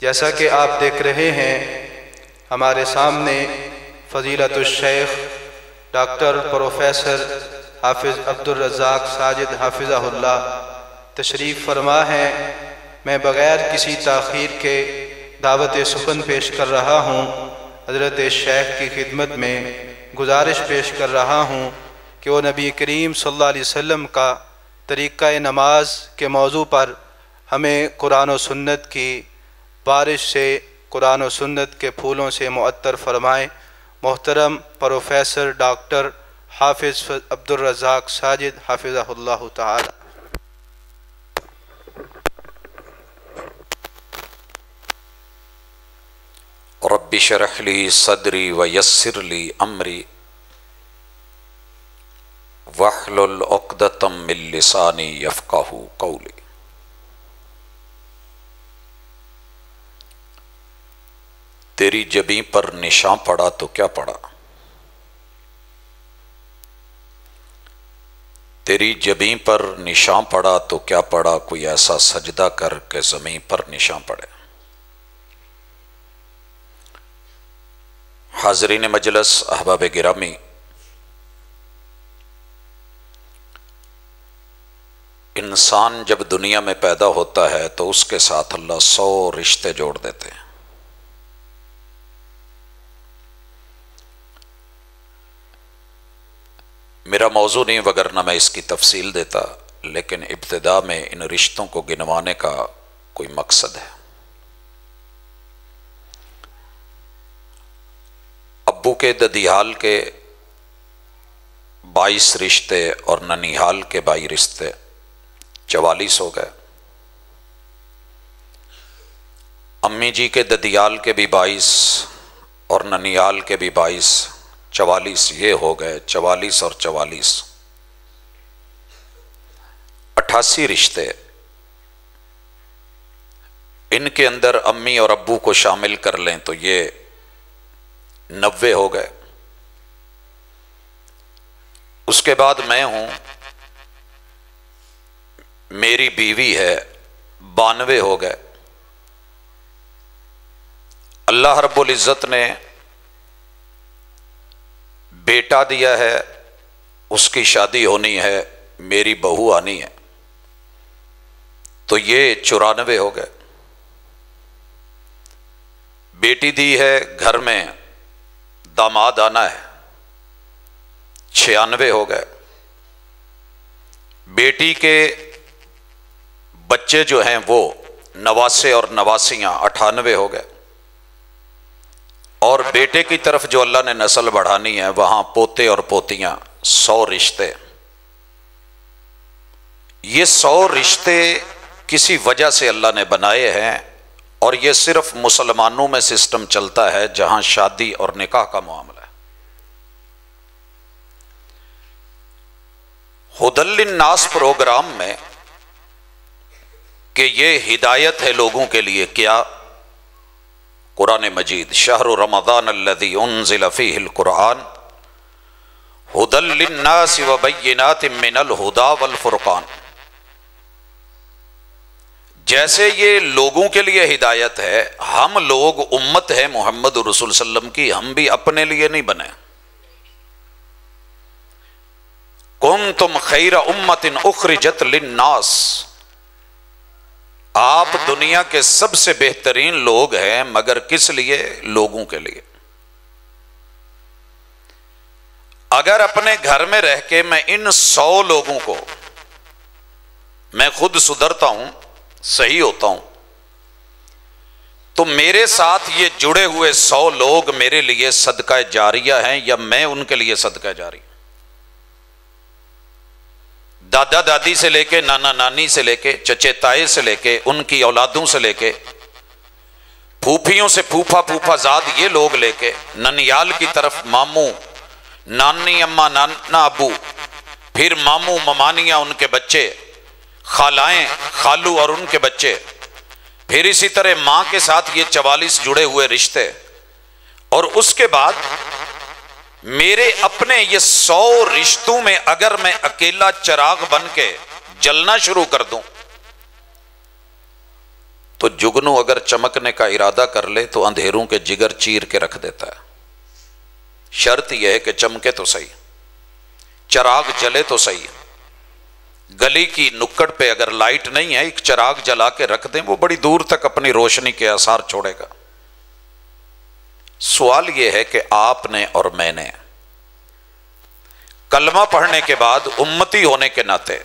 جیسا کہ آپ دیکھ رہے ہیں ہمارے سامنے فضیلت الشیخ ڈاکٹر پروفیسر حافظ عبدالرزاق ساجد حافظہ اللہ تشریف فرما ہیں۔ میں بغیر کسی تاخیر کے دعوت سخن پیش کر رہا ہوں۔ حضرت شیخ کی خدمت میں گزارش پیش کر رہا ہوں کہ وہ نبی کریم صلی اللہ علیہ وسلم کا طریقہ نماز کے موضوع پر ہمیں قرآن و سنت کی بارش سے، قرآن و سنت کے پھولوں سے معطر فرمائیں۔ محترم پروفیسر ڈاکٹر حافظ عبدالرزاق ساجد حافظہ اللہ تعالی۔ رب اشرح لی صدری ویسر لی امری واحلل عقدۃ من لسانی یفقہوا قولی۔ تیری جبیں پر نشاں پڑا تو کیا پڑا، تیری جبیں پر نشاں پڑا تو کیا پڑا، کوئی ایسا سجدہ کر کے زمین پر نشاں پڑے۔ حاضرین مجلس، احباب گرامی، انسان جب دنیا میں پیدا ہوتا ہے تو اس کے ساتھ اللہ 100 رشتے جوڑ دیتے ہیں۔ میرا موضوع نہیں وگرنہ میں اس کی تفصیل دیتا، لیکن ابتدا میں ان رشتوں کو گنوانے کا کوئی مقصد ہے۔ ابو کے ددیال کے 22 رشتے اور ننیحال کے 22 رشتے 44 ہو گئے۔ امی جی کے ددیال کے بھی 22 اور ننیحال کے بھی 22، 44 یہ ہو گئے، 44 اور 44 88 رشتے۔ ان کے اندر امی اور ابو کو شامل کر لیں تو یہ 90 ہو گئے۔ اس کے بعد میں ہوں، میری بیوی ہے، 92 ہو گئے۔ اللہ رب العزت نے بیٹا دیا ہے، اس کی شادی ہونی ہے، میری بہو آنی ہے، تو یہ 94 ہو گئے۔ بیٹی دی ہے، گھر میں داماد آنا ہے، 96 ہو گئے۔ بیٹی کے بچے جو ہیں وہ نواسے اور نواسیاں 98 ہو گئے، اور بیٹے کی طرف جو اللہ نے نسل بڑھانی ہے وہاں پوتے اور پوتیاں 100 رشتے۔ یہ 100 رشتے کسی وجہ سے اللہ نے بنائے ہیں، اور یہ صرف مسلمانوں میں سسٹم چلتا ہے جہاں شادی اور نکاح کا معاملہ ہے۔ ھدی للناس پروگرام میں کہ یہ ہدایت ہے لوگوں کے لیے، کیا؟ قرآن مجید، شہر رمضان الذی انزل فیہ القرآن ھدی للناس وبینات من الھدی والفرقان۔ جیسے یہ لوگوں کے لیے ہدایت ہے، ہم لوگ امت ہے محمد رسول صلی اللہ علیہ وسلم کی، ہم بھی اپنے لیے نہیں بنے۔ کنتم خیر امت اخرجت للناس، آپ دنیا کے سب سے بہترین لوگ ہیں، مگر کس لیے؟ لوگوں کے لیے۔ اگر اپنے گھر میں رہ کے میں ان 100 لوگوں کو، میں خود سدھرتا ہوں، صحیح ہوتا ہوں، تو میرے ساتھ یہ جڑے ہوئے 100 لوگ میرے لیے صدقہ جاریہ ہیں، یا میں ان کے لیے صدقہ جاری؟ دادا دادی سے لے کے، نانا نانی سے لے کے، چچے تائے سے لے کے، ان کی اولادوں سے لے کے، پھوپھیوں سے پھوپھا پھوپھا زاد یہ لوگ لے کے، ننیال کی طرف ماموں، نانی اماں، نانا ابو، پھر ماموں ممانیاں ان کے بچے، خالائیں خالو اور ان کے بچے، پھر اسی طرح ماں کے ساتھ یہ 44 جڑے ہوئے رشتے، اور اس کے بعد میرے اپنے یہ 100 رشتوں میں اگر میں اکیلا چراغ بن کے جلنا شروع کر دوں تو جگنو اگر چمکنے کا ارادہ کر لے تو اندھیروں کے جگر چیر کے رکھ دیتا ہے۔ شرط یہ ہے کہ چمکے تو صحیح، چراغ جلے تو صحیح۔ گلی کی نکڑ پہ اگر لائٹ نہیں ہے، ایک چراغ جلا کے رکھ دیں، وہ بڑی دور تک اپنی روشنی کے آثار چھوڑے گا۔ سوال یہ ہے کہ آپ نے اور میں نے کلمہ پڑھنے کے بعد امتی ہونے کے ناطے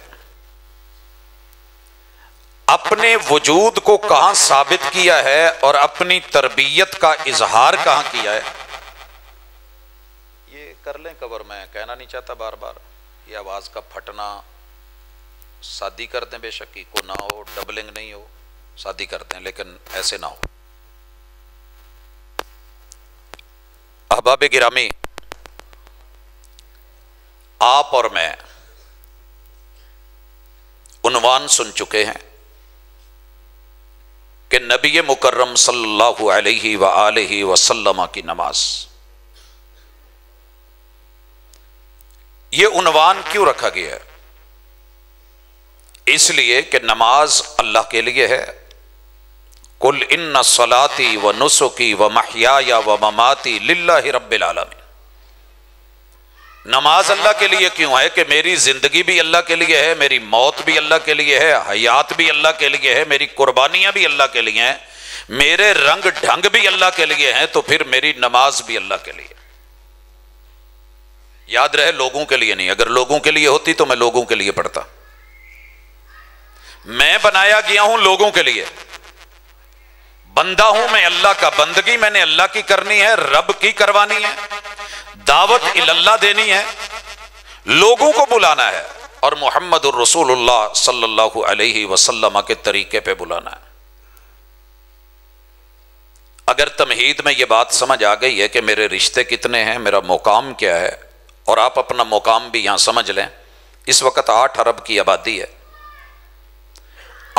اپنے وجود کو کہاں ثابت کیا ہے اور اپنی تربیت کا اظہار کہاں کیا ہے؟ یہ کر لیں کور، میں کہنا نہیں چاہتا بار بار، یہ آواز کا پھٹنا سادی کر دیں، بے شک کو نہ ہو، ڈبلنگ نہیں ہو، سادی کر دیں، لیکن ایسے نہ ہو۔ احباب گرامی، آپ اور میں عنوان سن چکے ہیں کہ نبی مکرم صلی اللہ علیہ وآلہ وسلم کی نماز۔ یہ عنوان کیوں رکھا گیا ہے؟ اس لیے کہ نماز اللہ کے لیے ہے۔ قل ان صلاتی و نسکی و محیای و مماتی للہ رب العالمین۔ نماز اللہ کے لیے کیوں ہے؟ کہ میری زندگی بھی اللہ کے لیے ہے، میری موت بھی اللہ کے لیے ہے، حیات بھی اللہ کے لیے ہے، میری قربانیاں بھی اللہ کے لیے ہیں، میرے رنگ ڈھنگ بھی اللہ کے لیے ہیں، تو پھر میری نماز بھی اللہ کے لیے۔ یاد رہے، لوگوں کے لیے نہیں۔ اگر لوگوں کے لیے ہوتی تو میں لوگوں کے لیے پڑھتا۔ میں بنایا گیا ہوں لوگوں کے لیے، بندہ ہوں میں اللہ کا، بندگی میں نے اللہ کی کرنی ہے، رب کی کروانی ہے، دعوت اللہ دینی ہے، لوگوں کو بلانا ہے، اور محمد الرسول اللہ صلی اللہ علیہ وسلم کے طریقے پہ بلانا ہے۔ اگر تمہید میں یہ بات سمجھ آ گئی ہے کہ میرے رشتے کتنے ہیں، میرا مقام کیا ہے، اور آپ اپنا مقام بھی یہاں سمجھ لیں۔ اس وقت 8 ارب کی آبادی ہے۔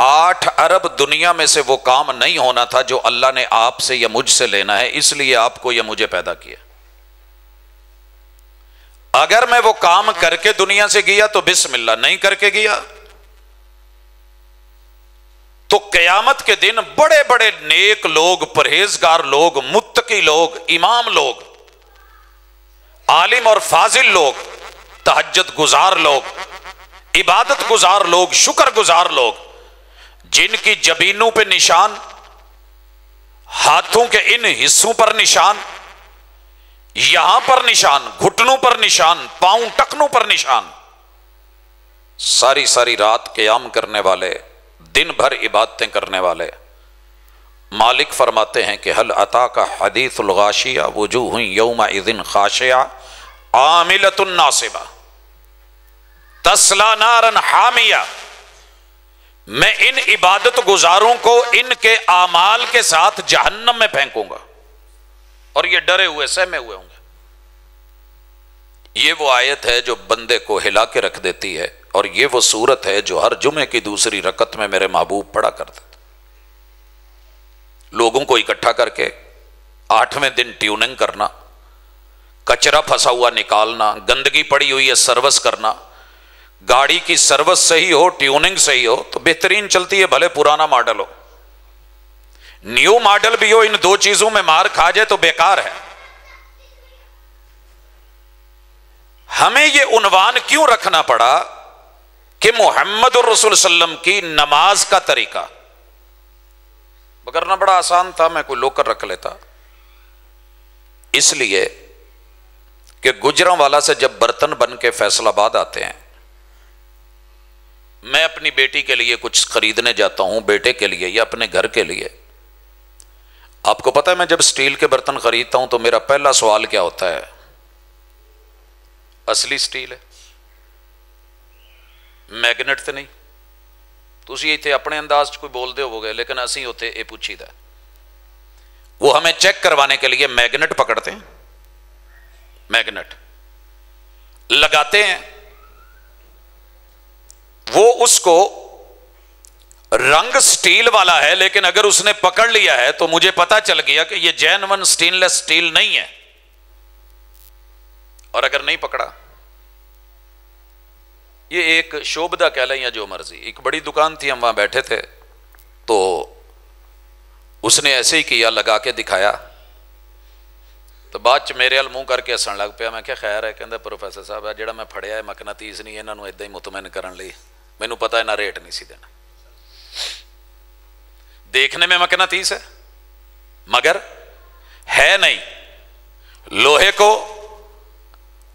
8 ارب دنیا میں سے وہ کام نہیں ہونا تھا جو اللہ نے آپ سے یا مجھ سے لینا ہے، اس لیے آپ کو یا مجھے پیدا کیا۔ اگر میں وہ کام کر کے دنیا سے گیا تو بسم اللہ، نہیں کر کے گیا تو قیامت کے دن بڑے بڑے نیک لوگ، پرہیزگار لوگ، متقی لوگ، امام لوگ، عالم اور فاضل لوگ، تہجد گزار لوگ، عبادت گزار لوگ، شکر گزار لوگ، جن کی جبینوں پہ نشان، ہاتھوں کے ان حصوں پر نشان، یہاں پر نشان، گھٹنوں پر نشان، پاؤں ٹکنوں پر نشان، ساری ساری رات قیام کرنے والے، دن بھر عبادتیں کرنے والے، مالک فرماتے ہیں کہ هل اتاک حدیث الغاشیہ وجوہ یومئذ خاشعہ عاملۃ ناصبہ تصلی نارا حامیہ۔ میں ان عبادت گزاروں کو ان کے اعمال کے ساتھ جہنم میں پھینکوں گا، اور یہ ڈرے ہوئے سہمے ہوئے ہوں گے۔ یہ وہ آیت ہے جو بندے کو ہلا کے رکھ دیتی ہے، اور یہ وہ سورت ہے جو ہر جمعے کی دوسری رکعت میں میرے محبوب پڑھا کرتے تھے۔ لوگوں کو اکٹھا کر کے 8ویں دن ٹیوننگ کرنا، کچرا پھنسا ہوا نکالنا، گندگی پڑی ہوئی ہے سروس کرنا۔ گاڑی کی سروس صحیح ہو، ٹیوننگ صحیح ہو تو بہترین چلتی ہے، بھلے پرانا ماڈل ہو، نیو ماڈل بھی ہو، ان 2 چیزوں میں مار کھا جائے تو بیکار ہے۔ ہمیں یہ عنوان کیوں رکھنا پڑا کہ محمد الرسول صلی اللہ علیہ وسلم کی نماز کا طریقہ؟ وگرنہ بڑا آسان تھا، میں کوئی لوکر رکھ لیتا۔ اس لیے کہ گجرانوالا سے جب برتن بن کے فیصل آباد آتے ہیں، میں اپنی بیٹی کے لیے کچھ خریدنے جاتا ہوں، بیٹے کے لیے یا اپنے گھر کے لیے۔ آپ کو پتہ ہے میں جب سٹیل کے برتن خریدتا ہوں تو میرا پہلا سوال کیا ہوتا ہے؟ اصلی سٹیل ہے، میگنٹ تو نہیں؟ تسی ایتھے اپنے انداز کوئی بول دے ہو گئے، لیکن اسی ہوتے اے پوچھی دا۔ وہ ہمیں چیک کروانے کے لیے میگنٹ پکڑتے ہیں، میگنٹ لگاتے ہیں، وہ اس کو رنگ سٹیل والا ہے، لیکن اگر اس نے پکڑ لیا ہے تو مجھے پتا چل گیا کہ یہ جینون سٹین لیس سٹیل نہیں ہے، اور اگر نہیں پکڑا، یہ ایک شعبدہ کہہ لیں یا جو مرضی، ایک بڑی دکان تھی، ہم وہاں بیٹھے تھے تو اس نے ایسے ہی کیا, لگا کے دکھایا تو بعد میرے ال منہ کر کے ہسن لگ پیا. میں کیا خیر ہے, کہندا پروفیسر صاحب جڑا میں پھڑیا ہے مقناطیس نہیں, انہاں نوں اداں ہی مطمئن کرن لئی, مینوں پتہ انہاں ریٹ نہیں سی دینا. دیکھنے میں مقناطیس ہے مگر ہے نہیں, لوہے کو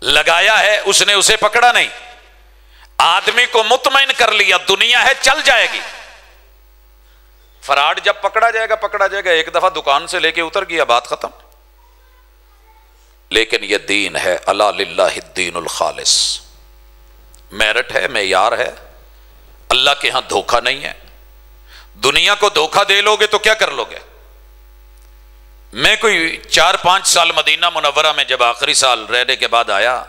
لگایا ہے اس نے, اسے پکڑا نہیں. آدمی کو مطمئن کر لیا دنیا ہے چل جائے گی. فراڈ جب پکڑا جائے گا, ایک دفعہ دکان سے لے کے اتر گیا, بات ختم. لیکن یہ دین ہے, الا للہ الدین الخالص, میرٹ ہے, معیار ہے, اللہ کے ہاں دھوکہ نہیں ہے. دنیا کو دھوکہ دے لو گے تو کیا کر لو گے. میں کوئی 4-5 سال مدینہ منورہ میں جب آخری سال رہنے کے بعد آیا,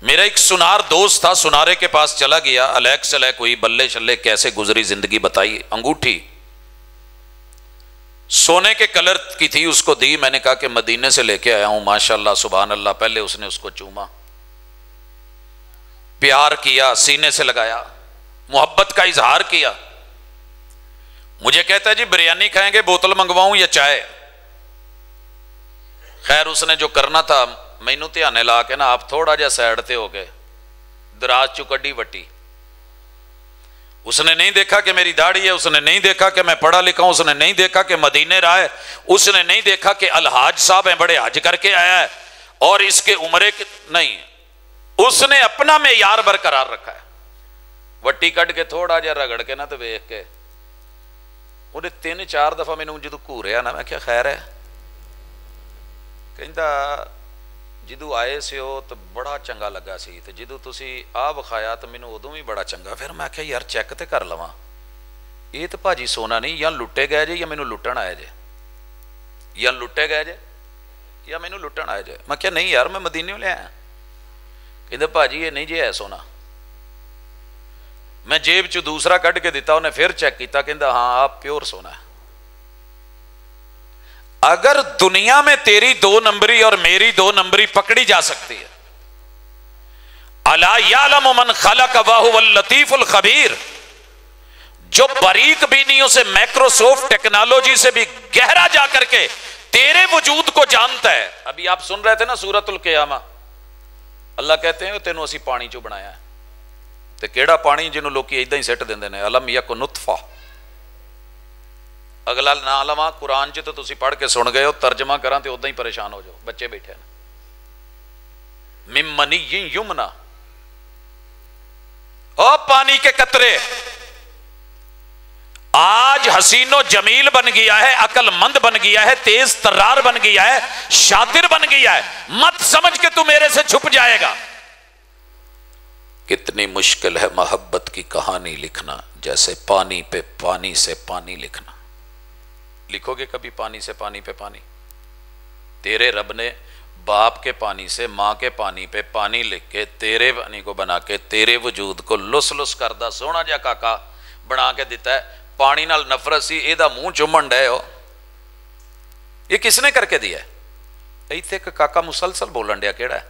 میرا ایک سنار دوست تھا, سنارے کے پاس چلا گیا, الیک سلیک ہوئی, بلے شلے کیسے گزری زندگی بتائی. انگوٹھی سونے کے کلر کی تھی, اس کو دی. میں نے کہا کہ مدینے سے لے کے آیا ہوں, ماشاءاللہ سبحان اللہ. پہلے اس نے اس کو چوما, پیار کیا, سینے سے لگایا, محبت کا اظہار کیا. مجھے کہتا ہے جی بریانی کھائیں گے, بوتل منگواؤں یا چائے. خیر اس نے جو کرنا تھا مینوں دھیانے لا کے نا, آپ تھوڑا جا سائڈ تے ہو گئے, دراز چو کڈی وٹی. اس نے نہیں دیکھا کہ میری داڑھی ہے, اس نے نہیں دیکھا کہ میں پڑھا لکھا ہوں, اس نے نہیں دیکھا کہ مدینے رہا ہے, اس نے نہیں دیکھا کہ الحاج صاحب ہیں, بڑے حج کر کے آیا ہے اور اس کے عمرے کے نہیں. اس نے اپنا معیار برقرار رکھا ہے. وٹی کڈ کے تھوڑا جا رگڑ کے نا تو ویکھ کے انہیں 3-4 دفعہ مینوں جدوں گھوریا نا, میں کیا خیر ہے, کہندا جدو آئے سے ہو تو بڑا چنگا لگا سی, تو جدو تسی آ وکھایا تو مینوں ادوں بھی بڑا چنگا. پھر میں کہا یار چیک تے کر لواں, یہ تو بھاجی سونا نہیں, یا لٹے گئے جے یا مینوں لٹن آئے جے, یا لٹے گئے جے یا مینوں لٹن آئے جے. میں کہا نہیں یار میں مدینے لے آیا. کہندا بھاجی یہ نہیں جے ہے سونا. میں جیب چ دوسرا کڈ کے دیتا, انہیں پھر چیک کیتا, کہندا ہاں آپ پیور سونا ہے. اگر دنیا میں تیری 2 نمبری اور میری 2 نمبری پکڑی جا سکتی ہے, الا یعلم من خلق وهو اللطیف الخبیر, جو باریک بینیوں سے مائکروسافٹ ٹیکنالوجی سے بھی گہرا جا کر کے تیرے وجود کو جانتا ہے. ابھی آپ سن رہے تھے نا سورۃ القیامہ, اللہ کہتے ہیں تینوں اسی پانی چو بنایا ہے. تے کیڑا پانی جنوں لوکی ایداں ہی سٹ دیندے نے, الم یک نطفہ. اگلا نہ لواں, قرآن چ تو تسی پڑھ کے سن گئے ہو, ترجمہ کراں تے اوداں ہی پریشان ہو جاؤ. بچے بیٹھے ہیں مم منی یمنا, او پانی کے قطرے. آج حسین و جمیل بن گیا ہے, عقل مند بن گیا ہے, تیز ترار بن گیا ہے, شاطر بن گیا ہے, مت سمجھ کے تو میرے سے چھپ جائے گا. کتنی مشکل ہے محبت کی کہانی لکھنا, جیسے پانی پہ پانی سے پانی لکھنا. لکھو گے کبھی پانی سے پانی پہ پانی؟ تیرے رب نے باپ کے پانی سے ماں کے پانی پہ پانی لکھ کے تیرے پانی کو بنا کے تیرے وجود کو لس لس کردہ سونا جا کاکا بنا کے دیتا ہے. پانی نال نفرت سی, ایدہ منہ چومن ڈے ہو, یہ کس نے کر کے دیا ہے؟ ایتھے کہ کاکا مسلسل بولن ڈیا کیڑا ہے,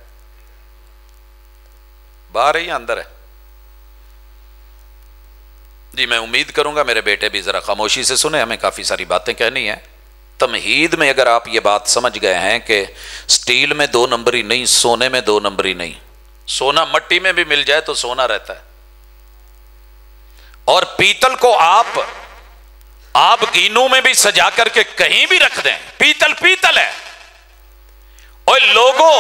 باہر ہی اندر ہے. جی میں امید کروں گا میرے بیٹے بھی ذرا خاموشی سے سنیں, ہمیں کافی ساری باتیں کہنی ہیں. تمہید میں اگر آپ یہ بات سمجھ گئے ہیں کہ سٹیل میں 2 نمبری نہیں, سونے میں 2 نمبری نہیں, سونا مٹی میں بھی مل جائے تو سونا رہتا ہے, اور پیتل کو آپ گینوں میں بھی سجا کر کے کہیں بھی رکھ دیں, پیتل پیتل ہے. اور لوگوں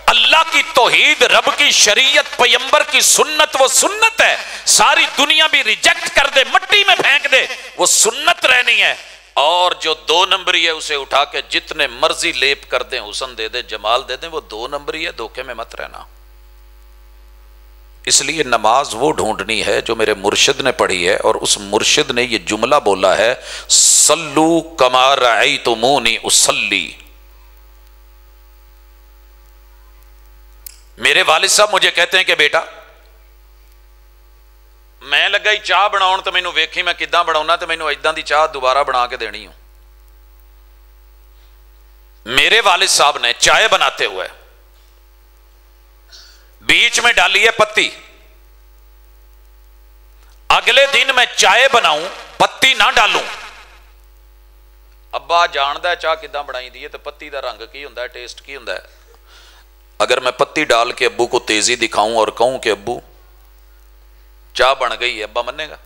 اللہ کی توحید, رب کی شریعت, پیمبر کی سنت وہ سنت ہے. ساری دنیا بھی ریجیکٹ کر دے, مٹی میں پھینک دے, وہ سنت رہنی ہے. اور جو 2 نمبری ہے اسے اٹھا کے جتنے مرضی لیپ کر دیں, حسن دے دیں, جمال دے دیں, وہ 2 نمبری ہے. دھوکے میں مت رہنا. اس لیے نماز وہ ڈھونڈنی ہے جو میرے مرشد نے پڑھی ہے, اور اس مرشد نے یہ جملہ بولا ہے, صلو کما رأیتمونی اصلی. میرے والد صاحب مجھے کہتے ہیں کہ بیٹا میں لگا ہی چاہ بناؤن تو مینوں ویکھی میں کداں بناؤنا, تو مینوں ایداں دی چاہ دوبارہ بنا کے دینی ہوں. میرے والد صاحب نے چائے بناتے ہوئے بیچ میں ڈالی ہے پتی, اگلے دن میں چائے بناؤں پتی نہ ڈالوں, ابا جاندا ہے چاہ کداں بنائی دی ہے تے پتی دا رنگ کی ہوندا ہے، ٹیسٹ کی ہوندا ہے. اگر میں پتی ڈال کے ابو کو تیزی دکھاؤں اور کہوں کہ ابو چاہ بن گئی ہے، ابا منے گا؟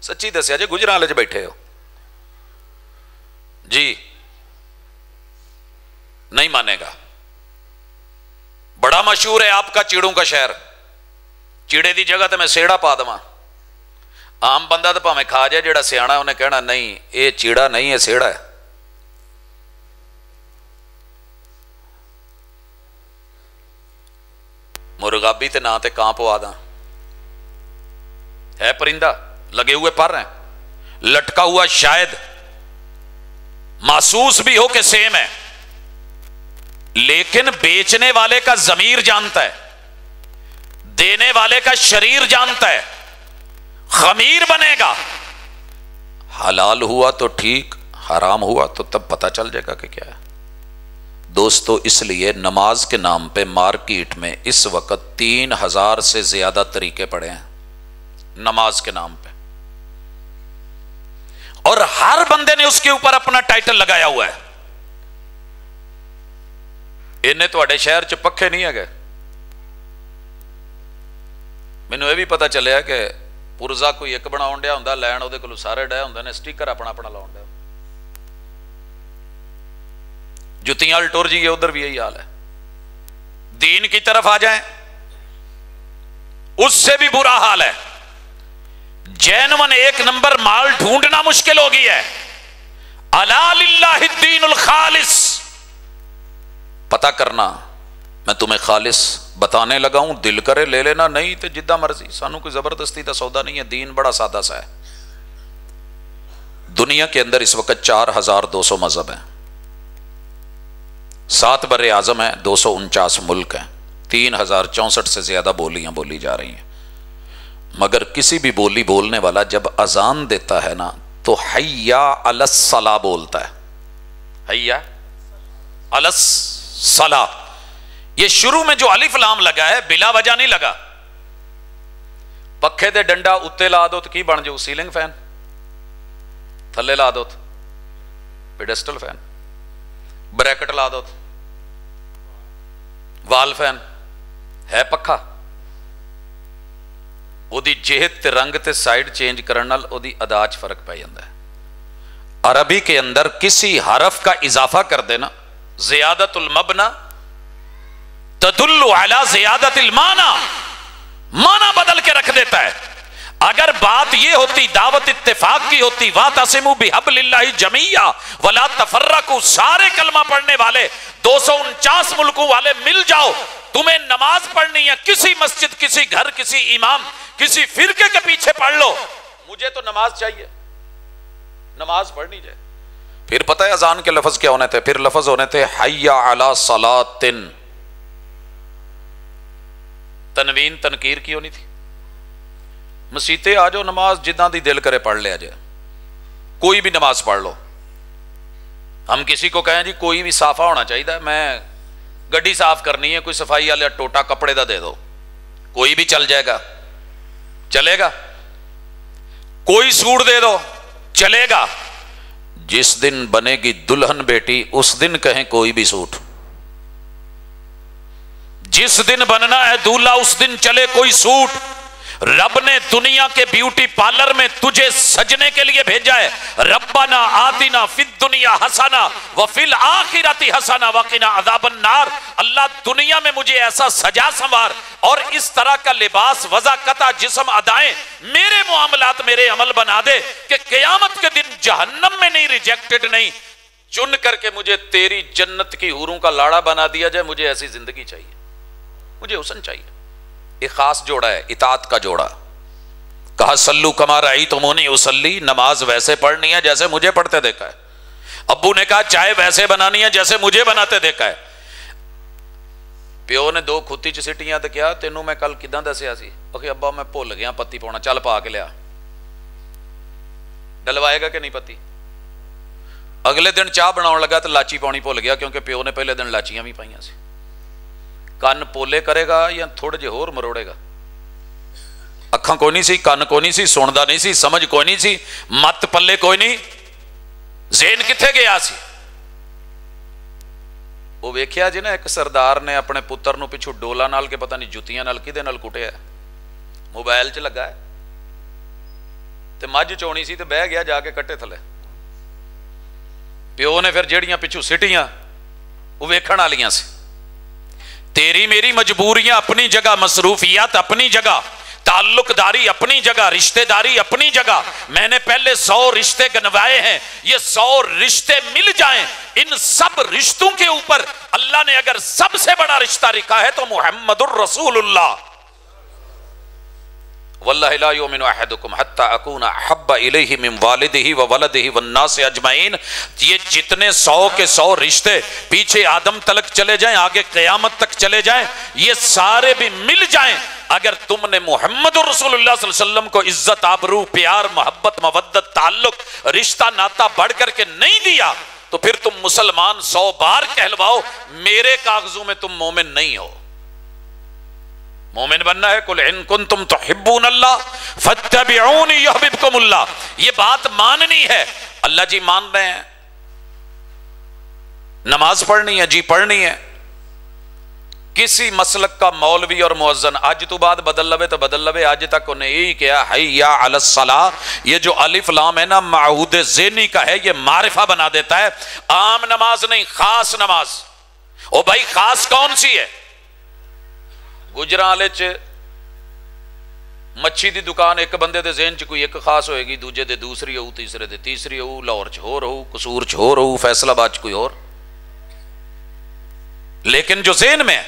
سچی دسیا جی، گجرالے چ بیٹھے ہو جی، نہیں مانے گا. بڑا مشہور ہے آپ کا چیڑوں کا شہر، چیڑے دی جگہ تے میں سیڑا پا دواں. عام بندہ تو پاویں کھا جائے، جڑا سیاح انہیں کہنا نہیں یہ چیڑا نہیں ہے سیڑا ہے. مرغابی تے نہ تے کاں پوا دا ہے، پرندہ لگے ہوئے پر ہیں، لٹکا ہوا شاید محسوس بھی ہو کہ سیم ہے، لیکن بیچنے والے کا ضمیر جانتا ہے، دینے والے کا شریر جانتا ہے. خمیر بنے گا، حلال ہوا تو ٹھیک، حرام ہوا تو تب پتہ چل جائے گا کہ کیا ہے. دوستو اس لیے نماز کے نام پہ مارکیٹ میں اس وقت 3000 سے زیادہ طریقے پڑے ہیں نماز کے نام پہ، اور ہر بندے نے اس کے اوپر اپنا ٹائٹل لگایا ہوا ہے. انہیں تواڈے شہر چ پکھے نہیں ہے گئے، مینوں یہ بھی پتہ چلیا کہ پرزا کوئی ایک بنا ڈیا ہوں لین وہ کو سارے ڈے ہوں نے سٹیکر اپنا اپنا لاؤ ڈیا. جتیاں ٹر جی ادھر بھی یہی حال ہے. دین کی طرف آ جائیں اس سے بھی برا حال ہے. جینون ایک نمبر مال ڈھونڈنا مشکل ہو گئی ہے. الا للہ الدین الخالص، پتہ کرنا. میں تمہیں خالص بتانے لگا ہوں، دل کرے لے لینا، نہیں تو جدہ مرضی. سانو کوئی زبردستی دا سودا نہیں ہے، دین بڑا سادہ سا ہے. دنیا کے اندر اس وقت 4200 مذہب ہیں، 7 بر اعظم ہیں، 249 ملک ہیں، 3064 سے زیادہ بولیاں بولی جا رہی ہیں. مگر کسی بھی بولی بولنے والا جب اذان دیتا ہے نا تو حیا علی الصلاۃ بولتا ہے. حیا علی الصلاۃ، یہ شروع میں جو الف لام لگا ہے بلا وجہ نہیں لگا. پکھے دے ڈنڈا اتنے لا دو تو کی بن جاؤ؟ Ceiling fan. تھلے لا دو تو پیڈسٹل فین. بریکٹ لا دو تو وال فین. ہے پکھا، وہ دی جہت تے رنگ تے سائڈ چینج کرنے نال وہ دی ادا چ فرق پی جاتا ہے. عربی کے اندر کسی حرف کا اضافہ کر دینا، زیادت المبنا تدل علی زیادت المعنی، معنی بدل کے رکھ دیتا ہے. اگر بات یہ ہوتی دعوت اتفاق کی ہوتی، وَاعْتَصِمُوا بِحَبْلِ اللَّهِ جَمِيعًا وَلَا تَفَرَّقُوا، سارے کلمہ پڑھنے والے 249 ملکوں والے مل جاؤ، تمہیں نماز پڑھنی ہے، کسی مسجد، کسی گھر، کسی امام، کسی فرقے کے پیچھے پڑھ لو، مجھے تو نماز چاہیے، نماز پڑھنی جائے. پھر پتہ ہے اذان کے لفظ کیا ہونے تھے؟ پھر لفظ ہونے تھے حی علی صلاۃ. تنوین تنکیر کی ہونی تھی. مسیتے آ جاؤ، نماز جداں دی دل کرے پڑھ لیا جائے، کوئی بھی نماز پڑھ لو. ہم کسی کو کہیں جی کوئی بھی صافہ ہونا چاہیے، میں گڈی صاف کرنی ہے، کوئی صفائی والا ٹوٹا کپڑے دا دے دو، کوئی بھی چل جائے گا، چلے گا. کوئی سوٹ دے دو، چلے گا. جس دن بنے گی دلہن بیٹی اس دن کہیں کوئی بھی سوٹ. جس دن بننا ہے دولہا اس دن چلے کوئی سوٹ. رب نے دنیا کے بیوٹی پارلر میں تجھے سجنے کے لیے بھیجا ہے. ربنا آتنا فی الدنیا حسنہ وفی الآخرۃ حسنہ وقنا عذاب النار. اللہ دنیا میں مجھے ایسا سجا سنوار اور اس طرح کا لباس، وضاقتہ جسم، ادائیں، میرے معاملات، میرے عمل بنا دے کہ قیامت کے دن جہنم میں نہیں، ریجیکٹڈ نہیں، چن کر کے مجھے تیری جنت کی حوروں کا لاڑا بنا دیا جائے. مجھے ایسی زندگی چاہیے، مجھے حسن چاہیے. ایک خاص جوڑا ہے، اطاعت کا جوڑا. کہا سلو کما رأیتمونی اصلی، نماز ویسے پڑھنی ہے جیسے مجھے پڑھتے دیکھا ہے. ابو نے کہا چائے ویسے بنانی ہے جیسے مجھے بناتے دیکھا ہے. پیو نے 2 کھوتی چ سٹیاں تے کیا تینوں میں کل کداں دسیا سی؟ اوکے ابا میں بھول گیا پتی پاؤنا، چل پا کے لیا. ڈلوائے گا کہ نہیں پتی؟ اگلے دن چاہ بناؤ لگا تو لاچی پاؤنی بھول گیا، کیونکہ پیو نے پہلے دن لاچیاں بھی پائیاں سی. کن پولے کرے گا یا تھوڑے جے ہور مروڑے گا؟ اکھاں کوئی نہیں سی، کن کوئی نہیں سی، سندا نہیں سی، سمجھ کوئی نہیں سی، مت پلے کوئی نہیں، ذہن کتنے گیا سی؟ وہ ویکھیا جی نا ایک سردار نے اپنے پتر نو پچھو ڈولا نال کے پتہ نہیں جتیاں نال کدے نال کٹیا، موبائل چ لگا ہے تے مجھ چونی سی تے بہ گیا جا کے کٹے تھلے، پیو نے پھر جیڑیاں پچھو سٹیاں وہ ویکھن والیاں سی۔ تیری میری مجبوریاں اپنی جگہ، مصروفیات اپنی جگہ، تعلق داری اپنی جگہ، رشتہ داری اپنی جگہ۔ میں نے پہلے 100 رشتے گنوائے ہیں، یہ 100 رشتے مل جائیں، ان سب رشتوں کے اوپر اللہ نے اگر سب سے بڑا رشتہ رکھا ہے تو محمد الرسول اللہ، واللہ لا یؤمن احدکم حتی اکون احب الیہ من والدہ وولدہ والناس اجمعین۔ یہ جتنے 100 کے 100 رشتے پیچھے آدم تلک چلے جائیں، آگے قیامت تک چلے جائیں، یہ سارے بھی مل جائیں، اگر تم نے محمد رسول اللہ صلی اللہ علیہ وسلم کو عزت، آبرو، پیار، محبت، مودت، تعلق، رشتہ ناتا بڑھ کر کے نہیں دیا تو پھر تم مسلمان 100 بار کہلواؤ، میرے کاغذوں میں تم مومن نہیں ہو۔ مومن بننا ہے قل ان کنتم تحبون اللہ فاتبعونی یحببکم اللہ، یہ بات ماننی ہے۔ اللہ جی مان رہے ہیں، نماز پڑھنی ہے جی پڑھنی ہے۔ کسی مسلک کا مولوی اور مؤذن آج تو بعد بدل لوے تو بدل لوے، آج تک انہیں یہی کیا حی علی الصلاۃ، یہ جو الف لام ہے نا معہود ذہنی کا ہے، یہ معرفہ بنا دیتا ہے۔ عام نماز نہیں، خاص نماز۔ او بھائی خاص کون سی ہے؟ گجراں والے چ مچھی دی دکان ایک بندے دے ذہن چ کوئی ایک خاص ہوئے گی، دوجے دے دوسری ہو، تیسرے دے تیسری ہو، لاہور چ ہور ہو، قصور چ ہور ہو، فیصل آباد چ کوئی اور۔ لیکن جو ذہن میں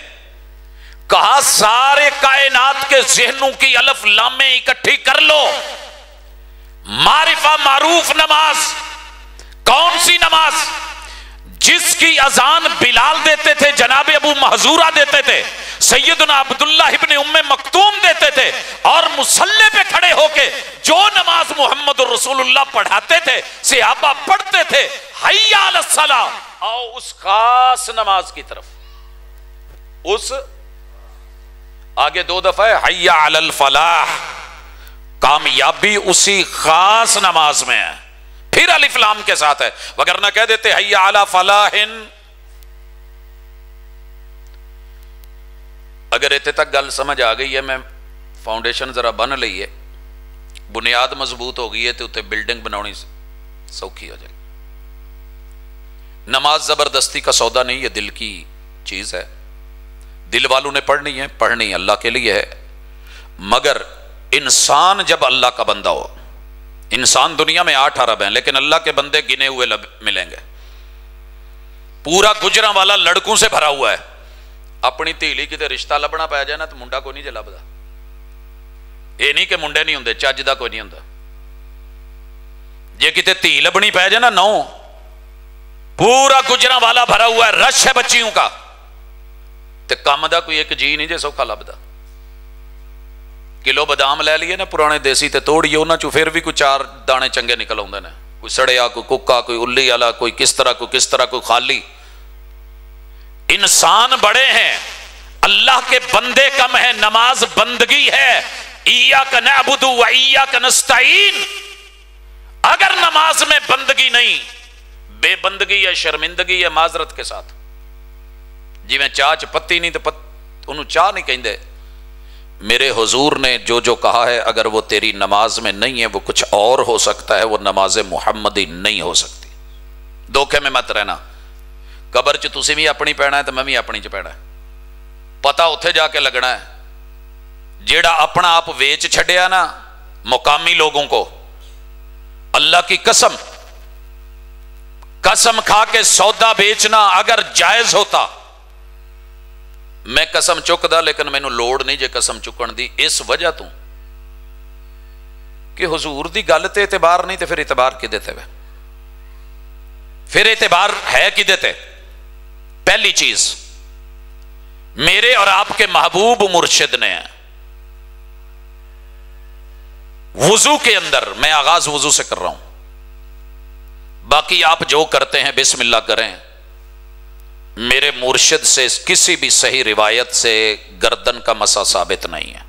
کہا سارے کائنات کے ذہنوں کی الف لامیں اکٹھی کر لو، معرفہ معروف نماز کون سی نماز؟ جس کی اذان بلال دیتے تھے، جناب ابو محذورہ دیتے تھے، سیدنا عبداللہ ابن ام مکتوم دیتے تھے، اور مصلی پہ کھڑے ہو کے جو نماز محمد رسول اللہ پڑھاتے تھے، صحابہ پڑھتے تھے، حی علی الصلاۃ، آؤ اس خاص نماز کی طرف۔ اس آگے 2 دفعہ ہے حی علی الفلاح، کامیابی اسی خاص نماز میں ہے، پھر الف لام کے ساتھ ہے، وگرنہ کہہ دیتے حی علی فلاح۔ اگر اتنے تک گل سمجھ آ گئی ہے، میں فاؤنڈیشن ذرا بن لئی ہے، بنیاد مضبوط ہو گئی ہے تو اتنے بلڈنگ بناونی سوکھی ہو جائے گی۔ نماز زبردستی کا سودا نہیں، یہ دل کی چیز ہے، دل والوں نے پڑھنی ہے، پڑھنی اللہ کے لیے ہے۔ مگر انسان جب اللہ کا بندہ ہو، انسان دنیا میں 8 ارب ہیں لیکن اللہ کے بندے گنے ہوئے ملیں گے۔ پورا گجراں والا لڑکوں سے بھرا ہوا ہے، اپنی تیلی کتے رشتہ لبنا پایا جائے نا تو منڈا کوئی نہیں جے لبدا، یہ نہیں کہ منڈے نہیں ہوندے، چج دا کوئی نہیں ہوندا۔ جے کتے تھی لبنی پایا جائے نا، نو پورا گجراں والا بھرا ہوا ہے، رش ہے بچیوں کا، تے کام دا کوئی ایک جی نہیں جے سوکھا لبدا۔ کلو بادام لے لیے نا پرانے دیسی تے توڑیے، انہاں چوں پھر بھی کوئی 4 دانے چنگے نکل آندے نے، کوئی سڑیا، کوئی ککا، کوئی الی والا، کوئی کس طرح، کوئی خالی۔ انسان بڑے ہیں، اللہ کے بندے کم ہیں، نماز بندگی ہے، ایاک نعبد و ایاک نستعین۔ اگر نماز میں بندگی نہیں، بے بندگی ہے، شرمندگی ہے، معذرت کے ساتھ، جی میں چاہ چ پتی نہیں تو انہوں چاہ نہیں کہندے۔ میرے حضور نے جو جو کہا ہے، اگر وہ تیری نماز میں نہیں ہے وہ کچھ اور ہو سکتا ہے، وہ نماز محمدی نہیں ہو سکتی۔ دھوکے میں مت رہنا، قبر چ تسی بھی اپنی پینا ہے تو میں بھی اپنی چ پینا ہے، پتہ اتھے جا کے لگنا ہے۔ جیڑا اپنا آپ ویچ چھڑیا نا مقامی لوگوں کو، اللہ کی قسم کھا کے سودا بیچنا اگر جائز ہوتا، میں قسم چکدا، لیکن مینوں لوڑ نہیں جے قسم چکن دی، اس وجہ تو کہ حضور دی گل تے اعتبار نہیں، تے پھر اعتبار کدے تے؟ پھر اعتبار ہے کدے تے؟ پہلی چیز میرے اور آپ کے محبوب مرشد نے وضو کے اندر، میں آغاز وضو سے کر رہا ہوں، باقی آپ جو کرتے ہیں بسم اللہ کریں، میرے مرشد سے کسی بھی صحیح روایت سے گردن کا مسا ثابت نہیں ہے۔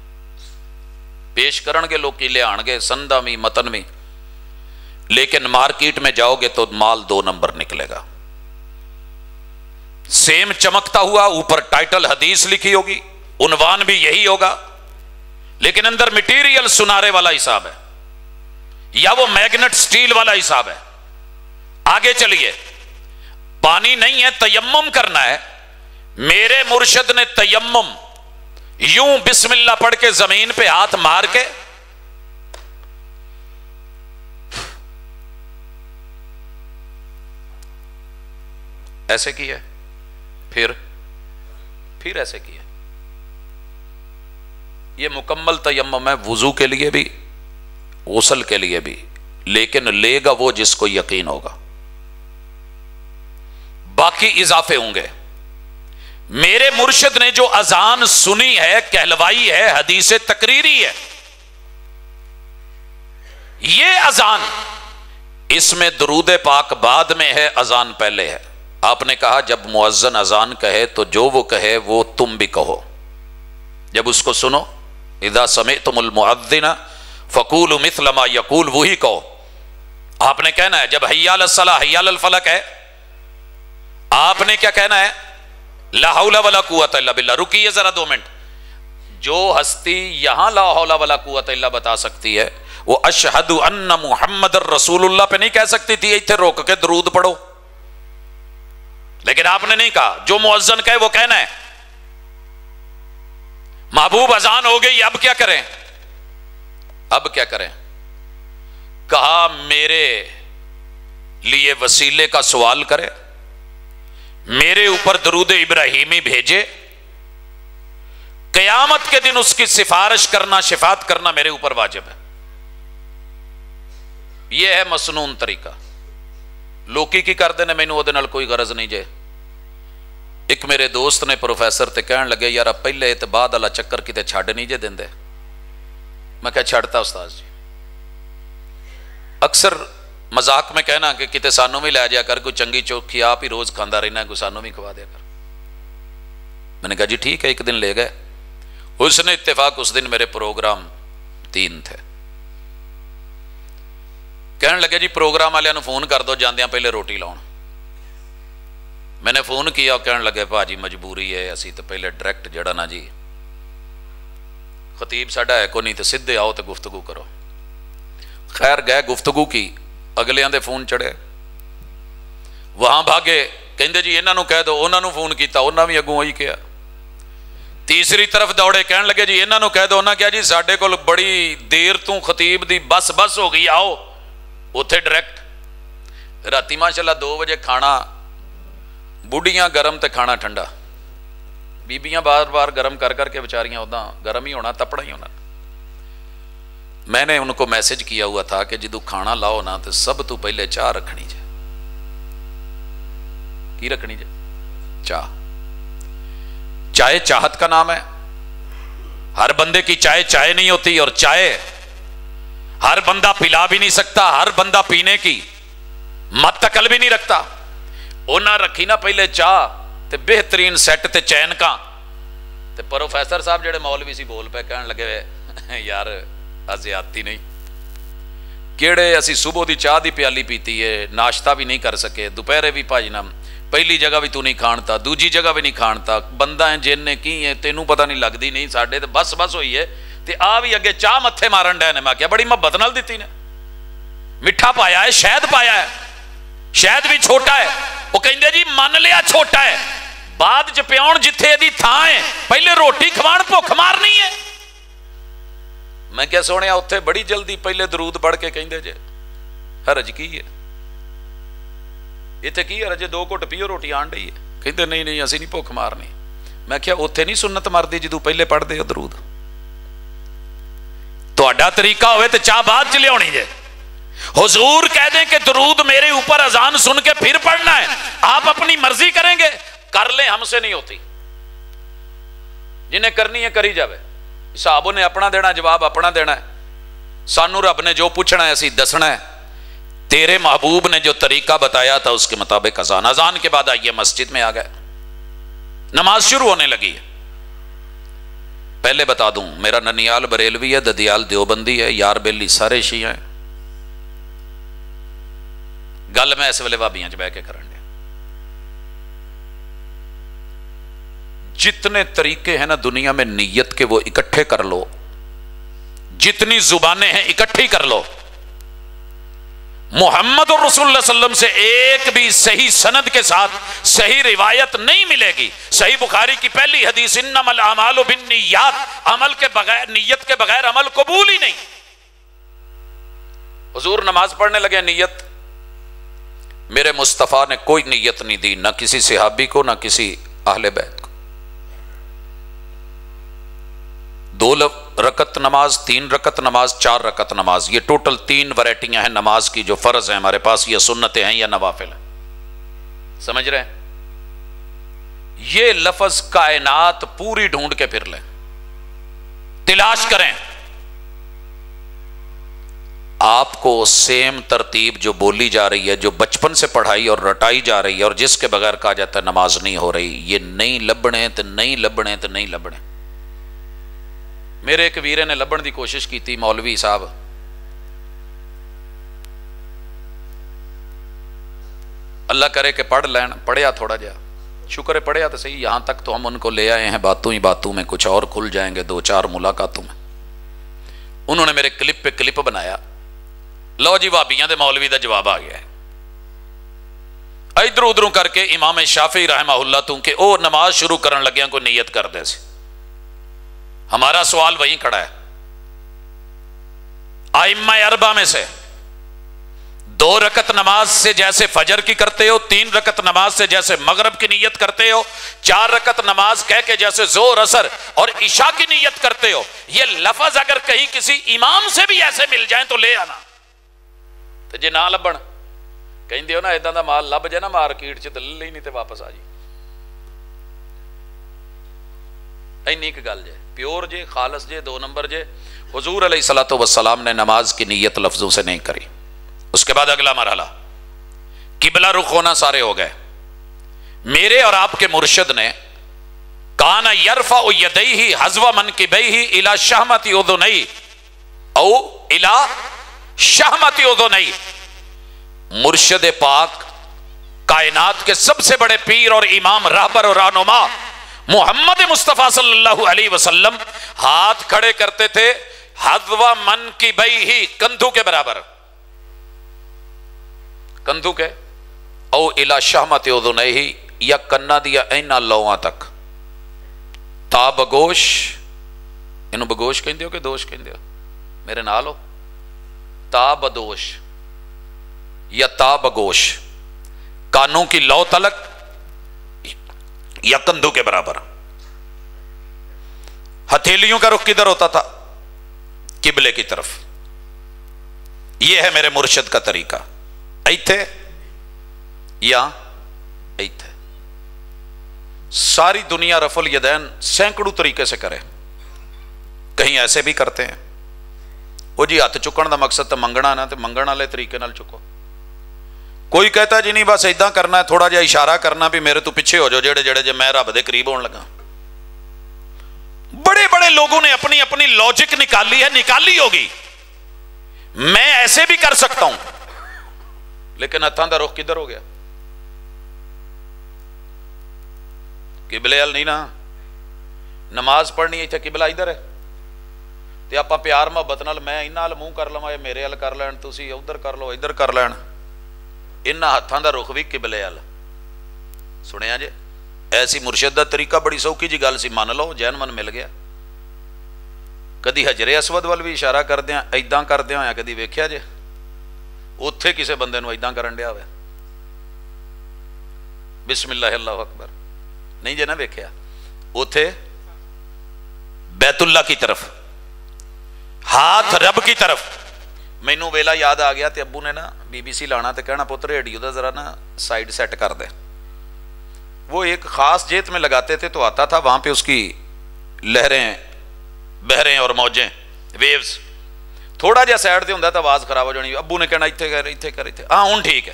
پیش کرن گے لوگ کی لے آن گے سندہ میں متن میں، لیکن مارکیٹ میں جاؤ گے تو مال 2 نمبر نکلے گا. سیم چمکتا ہوا، اوپر ٹائٹل حدیث لکھی ہوگی، عنوان بھی یہی ہوگا، لیکن اندر مٹیریل سنارے والا حساب ہے یا وہ میگنٹ سٹیل والا حساب ہے. آگے چلیے، پانی نہیں ہے، تیمم کرنا ہے. میرے مرشد نے تیمم یوں بسم اللہ پڑھ کے زمین پہ ہاتھ مار کے ایسے کیا، پھر ایسے کیا. یہ مکمل تیمم ہے، وضو کے لیے بھی غسل کے لیے بھی، لیکن لے گا وہ جس کو یقین ہوگا. باقی اضافے ہوں گے. میرے مرشد نے جو اذان سنی ہے، کہلوائی ہے، حدیث تقریری ہے، یہ اذان، اس میں درود پاک بعد میں ہے، اذان پہلے ہے. آپ نے کہا جب مؤذن اذان کہے تو جو وہ کہے وہ تم بھی کہو. جب اس کو سنو، اذا سمعتم المؤذن فقولوا مثل ما یقول، وہی کہو. آپ نے کہنا ہے جب حی علی الصلاۃ حی علی الفلاح ہے، آپ نے کیا کہنا ہے؟ لا حول ولا قوت الا باللہ. رکیے ذرا 2 منٹ. جو ہستی یہاں لا حول ولا قوت الا بتا سکتی ہے، وہ اشہد ان محمد رسول اللہ پہ نہیں کہہ سکتی تھی اتنے روک کے درود پڑھو؟ لیکن آپ نے نہیں کہا، جو مؤذن کہے وہ کہنا ہے. محبوب اذان ہو گئی، اب کیا کریں؟ اب کیا کریں؟ کہا میرے لیے وسیلے کا سوال کرے، میرے اوپر درود ابراہیمی بھیجے، قیامت کے دن اس کی سفارش کرنا، شفاعت کرنا میرے اوپر واجب ہے. یہ ہے مسنون طریقہ. لوکی کی کر دینے مینوں اودے نال کوئی غرض نہیں جے. ایک میرے دوست نے پروفیسر تے کہن لگے یار پہلے تے بعد والا چکر کتے چھڈ نہیں جے دیندے. میں کہا چھڑتا استاد جی. اکثر مذاق میں کہنا کہ کتے سانوں بھی لے جایا کر، کوئی چنگی چوکھی آپ ہی روز کھاندا رہنا ہے، کوئی سانوں بھی کھوا دیا کر. میں نے کہا جی ٹھیک ہے. ایک دن لے گئے. اس نے اتفاق اس دن میرے پروگرام 3 تھے. کہنے لگے جی پروگرام والے نو فون کر دو جاندیاں پہلے روٹی لاؤ. میں نے فون کیا، کہنے لگے بھاجی مجبوری ہے، اسی تو پہلے ڈائریکٹ جڑا نا جی خطیب ساڈا ہے کو نہیں تو سیدھے آؤ تو گفتگو کرو. خیر گئے، گفتگو کی، اگلیاں دے فون چڑھے، وہاں بھاگے، کہندے جی انہاں نو کہہ دو، انہاں نو فون کیتا، انہاں بھی اگوں وہی کیا. تیسری طرف دوڑے، کہنے لگے جی انہاں نو کہہ دو. انہاں کیا جی ساڈے کول بڑی دیر تو خطیب دی بس ہو گئی، آؤ اوتھے ڈائریکٹ. راتی ماشاءاللہ 2 بجے کھانا، بوڑھیاں گرم تے کھانا ٹھنڈا، بیبیاں بار بار گرم کر کے بیچاریاں ادا گرم ہی ہونا، تپڑا ہی ہونا. میں نے ان کو میسج کیا ہوا تھا کہ جدو کھانا لاؤ نا تو سب تو پہلے چاہ رکھنی جائے. کی رکھنی جائے؟ چاہ. چائے چاہت کا نام ہے. ہر بندے کی چائے نہیں ہوتی، اور چائے ہر بندہ پلا بھی نہیں سکتا، ہر بندہ پینے کی مت تکل بھی نہیں رکھتا. انہاں رکھی نا پہلے چاہ تے بہترین سیٹ تے چین کا. تے پروفیسر صاحب جڑے مولوی سی بول پہ کہن لگے یار زیادتی نہیں، کیڑے اسی صبح دی چاہ دی پیالی پیتی ہے، ناشتہ بھی نہیں کر سکے، دوپہرے بھی بھائی نام پہلی جگہ بھی تو نہیں کھانتا، دوجی جگہ بھی نہیں کھانتا. بندہ ہے جن نے کی ہے تینوں پتہ نہیں لگتی نہیں، ساڈے تے بس ہوئی ہے تے آ بھی اگے چاہ متھے مارن ڈے نے. میں کیا بڑی محبت نال دتی نے، میٹھا پایا ہے، شہد پایا ہے، شہد بھی چھوٹا ہے. وہ کہندے جی من لیا چھوٹا ہے، بعد چ پیاؤن جتھے دی تھاں ہے، پہلے روٹی کھوان بھوک مارنی ہے. میں کیا سونے اتنے بڑی جلدی پہلے درود پڑھ کے کہندے جے حرج کی ہے، اتنے کی حرج 2 گھٹ پیو روٹی آن ڈئی ہے. کہندے نہیں اسی نہیں بھوک مارنی. میں کیا اتنے نہیں سنت مردی جدو پہلے پڑھ دے درود. تہاڈا طریقہ ہوئے تو چاہ بعد چ لیا جے. حضور کہہ دیں کہ درود میرے اوپر اذان سن کے پھر پڑھنا ہے، آپ اپنی مرضی کریں گے، کر لیں، ہم سے نہیں ہوتی. جنہیں کرنی ہے کری جاوے. صحابوں نے اپنا دینا، جواب اپنا دینا ہے. سانو رب نے جو پوچھنا ہے اسی دسنا ہے. تیرے محبوب نے جو طریقہ بتایا تھا اس کے مطابق اذان کے بعد آئیے مسجد میں آ گئے، نماز شروع ہونے لگی ہے. پہلے بتا دوں میرا ننیال بریلوی ہے، ددیال دیوبندی ہے، یار بیلی سارے شیعہ ہیں. گل میں اس ویلے بھابیاں چ بہ کے کرن دیا. جتنے طریقے ہیں نا دنیا میں نیت کے وہ اکٹھے کر لو، جتنی زبانیں ہیں اکٹھی کر لو، محمد رسول اللہ صلی اللہ علیہ وسلم سے ایک بھی صحیح سند کے ساتھ صحیح روایت نہیں ملے گی. صحیح بخاری کی پہلی حدیث انما الاعمال بالنیات، عمل کے بغیر، نیت کے بغیر عمل قبول ہی نہیں. حضور نماز پڑھنے لگے، نیت میرے مصطفیٰ نے کوئی نیت نہیں دی، نہ کسی صحابی کو نہ کسی اہل بیت کو. 2 رکعت نماز، 3 رکعت نماز، 4 رکعت نماز، یہ ٹوٹل 3 ورائٹیاں ہیں نماز کی جو فرض ہیں ہمارے پاس، یا سنتیں ہیں یا نوافل ہیں. سمجھ رہے ہیں؟ یہ لفظ کائنات پوری ڈھونڈ کے پھر لیں، تلاش کریں، آپ کو سیم ترتیب جو بولی جا رہی ہے، جو بچپن سے پڑھائی اور رٹائی جا رہی ہے، اور جس کے بغیر کہا جاتا ہے نماز نہیں ہو رہی، یہ نہیں لبنے تو نہیں لبنے تو نہیں لبنے. میرے ایک ویرے نے لبن دی کوشش کی تھی، مولوی صاحب، اللہ کرے کہ پڑھ لین، پڑھیا تھوڑا جا، شکر ہے پڑھیا تو صحیح، یہاں تک تو ہم ان کو لے آئے ہیں، باتوں ہی باتوں میں کچھ اور کھل جائیں گے 2-4 ملاقاتوں میں. انہوں نے میرے کلپ پہ کلپ بنایا، لو جی وہابیاں دے مولوی دا جواب آ گیا ہے. ادھر ادھر کر کے امام شافعی رحمہ اللہ تو کہ او نماز شروع کرن لگیاں کوئی نیت کر دے سی. ہمارا سوال وہیں کھڑا ہے، ائمہ 4 میں سے 2 رکعت نماز سے جیسے فجر کی کرتے ہو، 3 رکعت نماز سے جیسے مغرب کی نیت کرتے ہو، 4 رکعت نماز کہہ کے جیسے ظہر عصر اور عشاء کی نیت کرتے ہو، یہ لفظ اگر کہیں کسی امام سے بھی ایسے مل جائیں تو لے آنا. تو جے نہ لبن کہیں ہو نا ایداں دا مال لب جائے نا مارکیٹ چ دل ہی نہیں تے واپس آ جی. اینی ایک گل جے، پیور جے، خالص جے، 2 نمبر جے. حضور علیہ الصلوۃ والسلام نے نماز کی نیت لفظوں سے نہیں کری. اس کے بعد اگلا مرحلہ قبلہ رخ ہونا سارے ہو گئے. میرے اور آپ کے مرشد نے کان یرفع یدیہ حذو منکبیہ الی شہمۃ اذنیہ او الی شہمۃ اذنیہ. مرشد پاک کائنات کے سب سے بڑے پیر اور امام، راہبر اور رہنما محمد مصطفیٰ صلی اللہ علیہ وسلم ہاتھ کھڑے کرتے تھے حذو منکبیہ، کندھوں کے برابر، کندھوں کے، او الی شہمۃ اذنیہ، یا کنا دیا اینا لواں تک. تا بگوش، انہوں بگوش کہندے ہو کہ دوش کہندے ہو؟ میرے نال ہو. تا بدوش یا تا بگوش، کانوں کی لو تلک یا کندھوں کے برابر. ہتھیلیوں کا رخ کدھر ہوتا تھا؟ قبلے کی طرف. یہ ہے میرے مرشد کا طریقہ، ایتھے یا ایتھے. ساری دنیا رفع الیدین سینکڑوں طریقے سے کرے، کہیں ایسے بھی کرتے ہیں. وہ جی ہاتھ چکن دا مقصد تو منگنا نا، تو منگن والے طریقے نال چکو. کوئی کہتا جی نہیں بس ایداں کرنا ہے، تھوڑا جہا اشارہ کرنا بھی میرے تو پیچھے ہو جاؤ جڑے جڑے جے میں رب دے قریب ہون لگا. بڑے بڑے لوگوں نے اپنی اپنی لاجک نکالی ہے، نکالی ہوگی. میں ایسے بھی کر سکتا ہوں، لیکن ہاتھاں دا رخ کدھر ہو گیا؟ قبلے ال نہیں نا. نماز پڑھنی ہے قبلہ ادھر ہے، تے آپاں پیار محبت نال میں انہاں ال منہ کر لواں، میرے ال کر لین، تسی ادھر کر لو، ادھر کر لین. انہاں ہاتھاں دا رخ بھی قبلے ال. سنیا جے ایسی مرشد دا طریقہ بڑی سوکھی جی گل سی، من لو، جین من مل گیا. کدی حجر اسود وال بھی اشارہ کردیاں ایداں کردیاں ہویا کدی ویکھیا جے؟ اوتھے کسے بندے نو ایداں کرن ڈیا ہوئے، بسم اللہ اللہ اکبر، نہیں جے نہ ویکھیا؟ اوتھے بیت اللہ کی طرف، ہاتھ رب کی طرف. مینوں ویلا یاد آ گیا تے ابو نے نا BBC لانا تے کہنا پتر ریڈیو دا ذرا نا سائڈ سیٹ کر دے. وہ ایک خاص جیت میں لگاتے تھے تو آتا تھا وہاں پہ اس کی لہریں، بحریں اور موجیں، ویوز. تھوڑا جہا سائڈ تے ہوندا تو آواز خراب ہو جانی. ابو نے کہنا ایتھے کر، ایتھے کر، ایتھے. ہاں ہن ٹھیک ہے،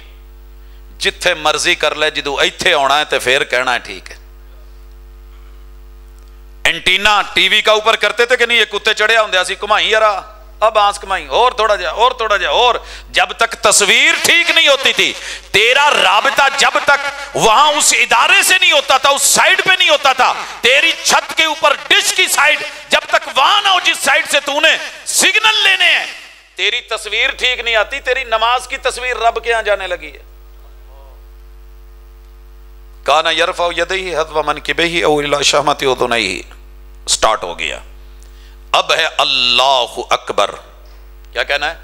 جتھے مرضی کر لے، جدوں ایتھے آنا ہے تے پھر کہنا ہے ٹھیک ہے. اینٹینا ٹی وی کا اوپر کرتے تھے کہ نہیں؟ ایک کتے چڑھیا ہوندا سی، گھمائی یارا اب آنس کمائی اور تھوڑا جا اور تھوڑا جا اور. جب تک تصویر ٹھیک نہیں ہوتی تھی, تیرا رابطہ جب تک وہاں اس ادارے سے نہیں ہوتا تھا, اس سائڈ پہ نہیں ہوتا تھا, تیری چھت کے اوپر ڈش کی سائڈ جب تک وہاں نہ ہو جس سائڈ سے تو نے سگنل لینے ہیں, تیری تصویر ٹھیک نہیں آتی. تیری نماز کی تصویر رب کے ہاں جانے لگی ہے. کانا یرفع یدیہ حذو منکبیہ او الی شہمۃ اذنیہ, سٹارٹ ہو گیا. اب ہے اللہ اکبر. کیا کہنا ہے؟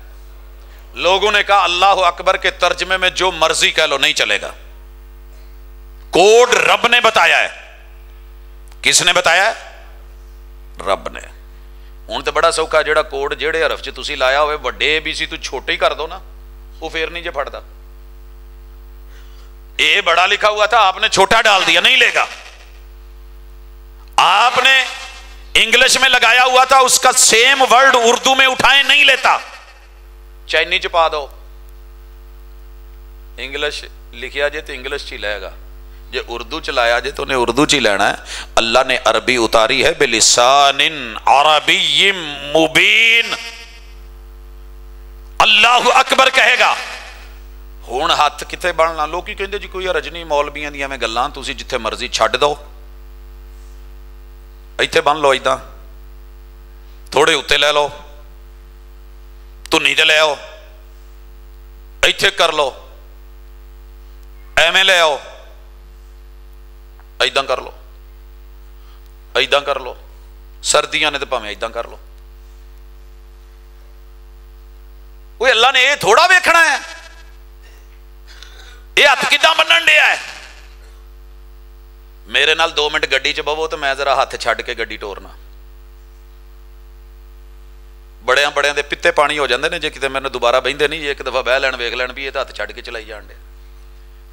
لوگوں نے کہا اللہ اکبر کے ترجمے میں جو مرضی کہہ لو نہیں چلے گا. کوڈ رب نے بتایا ہے. کس نے بتایا ہے؟ رب نے. ہوں تو بڑا سوکھا, جڑا کوڈ جہے حرف چ تسی لایا ہوئے وڈے اے بی سی تو چھوٹے ہی کر دو نا, وہ پھر نہیں جے پھڑتا. اے بڑا لکھا ہوا تھا, آپ نے چھوٹا ڈال دیا, نہیں لے گا. آپ نے انگلش میں لگایا ہوا تھا, اس کا سیم ورڈ اردو میں اٹھائیں, نہیں لیتا. چائنی چ پا دو, انگلش لکھیا جے تو انگلش چ لے گا, جے اردو چلایا جے تو انہیں اردو چ لینا ہے. اللہ نے عربی اتاری ہے بلسان عربی مبین. اللہ اکبر کہے گا. ہوں ہاتھ کتنے بننا؟ لوگ کہتے جی کوئی رجنی مولویاں دیاں میں گلاں, تسی جتھے مرضی چھڈ دو, ایتھے بن لو, ایداں تھوڑے اتنے لے لو, تنی تے لے آؤ, ایتھے کر لو, ایویں لے آؤ, ایداں کر لو, ایداں کر لو. سردیاں نے تو پاویں ایداں کر لو. وہ اللہ نے یہ تھوڑا ویکھنا ہے یہ ہاتھ کداں بنن ڈیا ہے. میرے نال 2 منٹ گڈی چ بہو تو میں ذرا ہاتھ چھڈ کے گڈی ٹورنا. بڑیاں بڑیاں دے پتے پانی ہو جاندے نے, جے کتے میرے دوبارہ بہندے نہیں, ایک دفعہ بہ لین ویکھ لین بھی یہ تو ہاتھ چھڈ کے چلائی جان ڈے.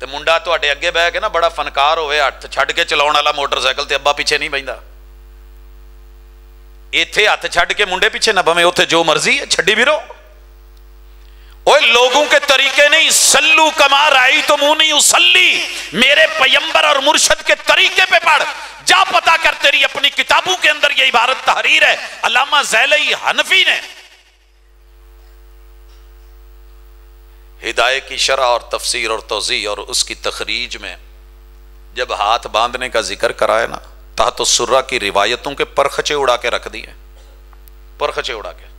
تے منڈا تواڈے اگے بہ کے نا بڑا فنکار ہوئے, ہاتھ چھڈ کے چلاؤن والا موٹر سائیکل, تے ابا پیچھے نہیں بہندا. ایتھے ہاتھ چھڈ کے منڈے پیچھے نہ بویں, اوتھے جو مرضی ہے چھڈی بھی رہو. اوے لوگوں کے طریقے نہیں, سلو کما رأیتمونی اصلی, میرے پیمبر اور مرشد کے طریقے پہ پڑھ. جا پتا کر, تیری اپنی کتابوں کے اندر یہ عبارت تحریر ہے علامہ ذیلی حنفی نے. ہدایت کی شرح اور تفسیر اور توضیح اور اس کی تخریج میں جب ہاتھ باندھنے کا ذکر کرایا نا, تحت السرہ کی روایتوں کے پرخچے اڑا کے رکھ دیے, پرخچے اڑا کے.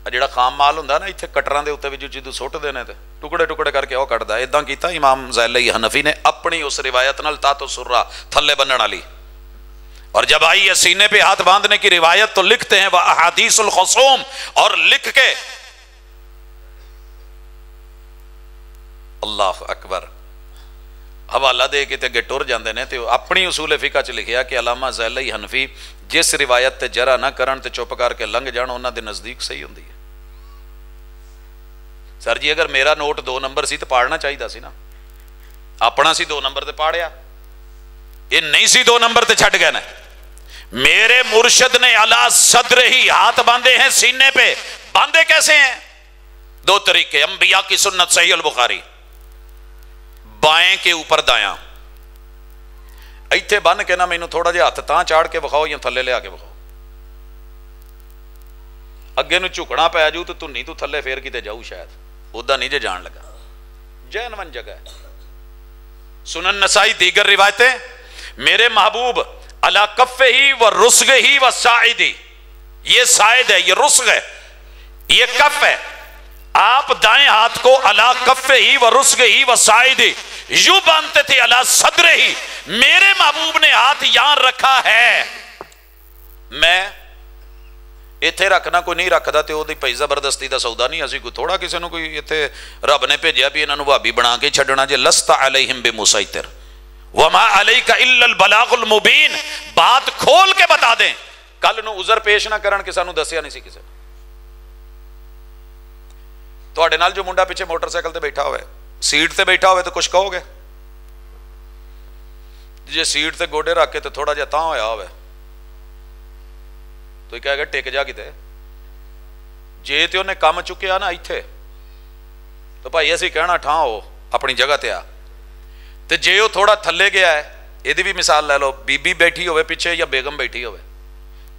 جڑا خام مال ہوندا نا ایتھے کٹراں دے اوتے وچ جدوں سٹ دینے تے ٹکڑے ٹکڑے کر کے او کٹدا. اداں کیتا امام ذیلی حنفی نے اپنی اس روایت نال تحت السرہ تھلے بنن والی. اور جب آئی ہے سینے پہ ہاتھ باندھنے کی روایت تو لکھتے ہیں وہ احادیث الخصوم, اور لکھ کے اللہ اکبر حوالہ دے کے تے اگے ٹر جاندے نے. تے اپنی اصول فقہ چ لکھیا کہ علامہ ذیلی حنفی جس روایت تے جرا نہ کرن تے چپ کر کے لنگ جان, انہاں دے نزدیک صحیح ہوندی ہے. سر جی اگر میرا نوٹ 2 نمبر سی تو پاڑنا چاہیے سی نا, اپنا سی 2 نمبر تے پاڑیا, یہ نہیں سی 2 نمبر تے چھڈ گئے نا. میرے مرشد نے علی صدر ہی ہاتھ باندھے ہیں سینے پہ. باندھے کیسے ہیں؟ 2 طریقے, انبیاء کی سنت صحیح البخاری, بائیں کے اوپر دایاں. ایتھے بن کے نا مینوں تھوڑا جہا ہاتھ تاں چاڑ کے بخاؤ یا تھلے لے آ کے بخاؤ. اگے نو جھکنا پی جاؤ تو تنی تو تھلے پھر کتے جاؤ, شاید ادا نہیں جے جان لگا. جین جگہ ہے. سنن نسائی دیگر روایتیں, میرے محبوب علی کفہ و رسغہ و ساعدی, یہ ساعد ہے, یہ رسغ ہے, یہ کف ہے. آپ دائیں ہاتھ کو علی کفہ و رسغہ و ساعدی یوں باندھتے تھے علی صدر ہی. میرے محبوب نے ہاتھ یہاں رکھا ہے, میں ایتھے رکھنا کوئی نہیں رکھدا تے اودی پئی زبردستی دا سودا نہیں. اسی کوئی تھوڑا کسی نو کوئی ایتھے رب نے بھیجیا بھی انہاں نو بھابی بنا کے چھڈنا جے. لست علیہم بمسیطر وما علیک الا البلاغ المبین, بات کھول کے بتا دیں, کل نو عذر پیش نہ کرن کہ سانو دسیا نہیں سی کسے. تواڈے نال جو منڈا پیچھے موٹر سائیکل تے بیٹھا ہوئے, سیٹ تے بیٹھا ہوئے تو کچھ کہو گے؟ جے سیٹ تے گوڈے رکھ کے تے تھوڑا جہا تاں ہویا ہوئے تو کہے گا ٹک جا کتے. جے تے انہیں کم چکیا نا ایتھے تو بھائی اسی کہنا ٹھاں ہو اپنی جگہ تے آ. تے جے وہ تھوڑا تھلے گیا ہے, یہ بھی مثال لے لو, بی بی بیٹھی ہوئے پیچھے یا بیگم بیٹھی ہوئے,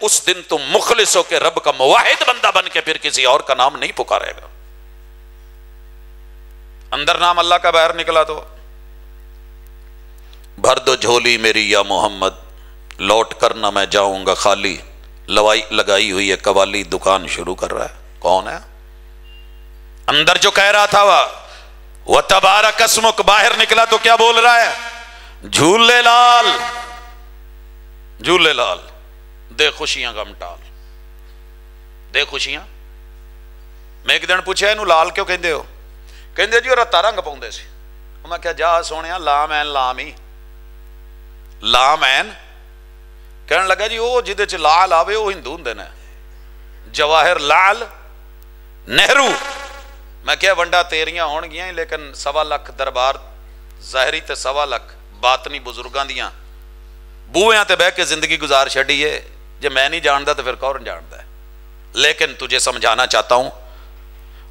اس دن تم مخلص ہو کے رب کا موحد بندہ بن کے پھر کسی اور کا نام نہیں پکارے گا. اندر نام اللہ کا باہر نکلا تو بھر دو جھولی میری یا محمد، لوٹ کر نہ میں جاؤں گا خالی. لگائی ہوئی ہے قوالی، دکان شروع کر رہا ہے. کون ہے اندر جو کہہ رہا تھا وہ تبارک اسمک، باہر نکلا تو کیا بول رہا ہے؟ جھولے لال، جھولے لال دے خوشیاں غم ٹال، دے خوشیاں. میں ایک دن پوچھا اینو لال کیوں کہندے ہو؟ کہندے جی وہ رتا رنگ پاؤندے سی. میں کہا جا سونیا لام این لام ہی، لام این. کہنے لگا جی وہ جہدے چ لال آوے وہ ہندو ہوندے نے. جواہر لال نہرو. میں کہا ونڈا تیریاں ہون گیاں لیکن 1.25 لاکھ دربار ظاہری تے 1.25 لاکھ باطنی بزرگاں دیاں بوئیاں تے بہ کے زندگی گزار چھڈی ہے. جے میں نہیں جاندا تو پھر کون جاندا ہے؟ لیکن تجھے سمجھانا چاہتا ہوں،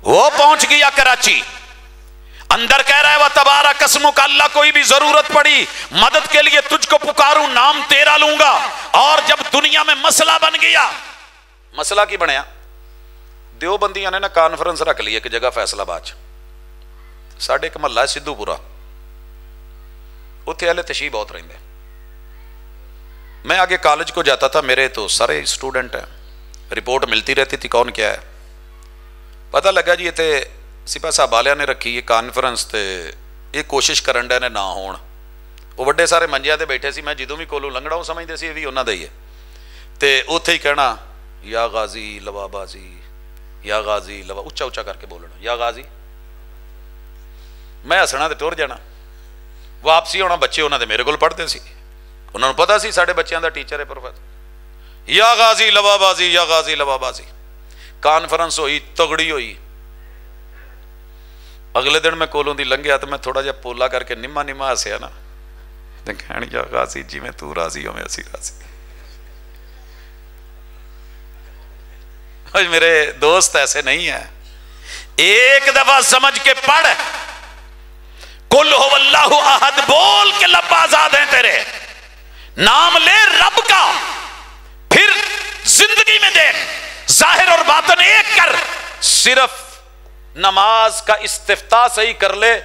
وہ پہنچ گیا کراچی، اندر کہہ رہا ہے وہ تبارک اسمک، اللہ کوئی بھی ضرورت پڑی مدد کے لیے تجھ کو پکاروں، نام تیرا لوں گا. اور جب دنیا میں مسئلہ بن گیا، مسئلہ کی بنیا؟ دیوبندیاں نے نا کانفرنس رکھ لی ایک جگہ فیصلہ آباد، ساڑھے ایک محلہ ہے سدھو پورا، اتھے اہل تشیع بہت رہندے. میں آگے کالج کو جاتا تھا، میرے تو سارے اسٹوڈنٹ ہیں، رپورٹ ملتی رہتی تھی کون کیا ہے. پتہ لگا جی اتنے سپاہ صاحب والے نے رکھی یہ کانفرنس تے یہ کوشش کرن ڈے نے نہ ہون. وہ بڑے سارے منجیاں تے بیٹھے سی، میں جدوں بھی کولوں لنگڑا ہوں سمجھدے سی یہ بھی انہاں دا ہی ہے. تے اوتھے ہی کہنا یا غازی لوا بازی، یا غازی لوا، اچھا اچھا کر کے بولنا یا غازی. میں ہسنا تے ٹر جانا. واپسی ہونا، بچے انہاں دے میرے کول پڑھتے سی، انہوں نے پتا سی ساڈے بچیاں دا ٹیچر ہے پروفیسر. یا غازی لوا بازی، یا غازی لوا بازی. کانفرنس ہوئی، تگڑی ہوئی. اگلے دن میں کولوں دی لنگیا تو میں تھوڑا جہا پولا کر کے نما نما ہسیا نا، کہنے یا غازی جی میں تو راضی ہوں میں اسی راضی. میرے دوست ایسے نہیں ہیں. ایک دفعہ سمجھ کے پڑھ قل هو اللہ احد، بول کے لب آزاد ہیں تیرے. نام لے رب کا، پھر زندگی میں دیکھ ظاہر اور باطن ایک کر. صرف نماز کا استفتاح صحیح کر لے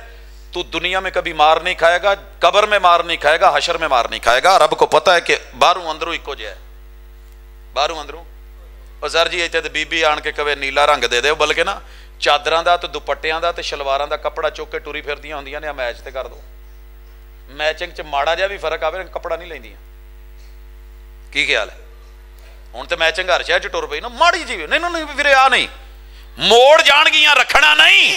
تو دنیا میں کبھی مار نہیں کھائے گا، قبر میں مار نہیں کھائے گا، حشر میں مار نہیں کھائے گا. رب کو پتا ہے کہ باہروں اندروں ایکو جے ہے، باہروں اندروں. اور سر جی اتنے بی بی آن کے کبھی نیلا رنگ دے دے، بلکہ نا چادراں دا تے دوپٹیاں دا تے شلواراں دا کپڑا چوک کے ٹری پھردیاں ہوندیاں نے، میچ تے کر دو. میچنگ چ ماڑا جہا بھی فرق آوے کپڑا نہیں لیندیاں. کی خیال ہے؟ ہن تے میچنگ ہر شہر چ ٹر پئی نا، ماڑی جی نہیں ویرے آ نہیں موڑ جان گیاں، رکھنا نہیں.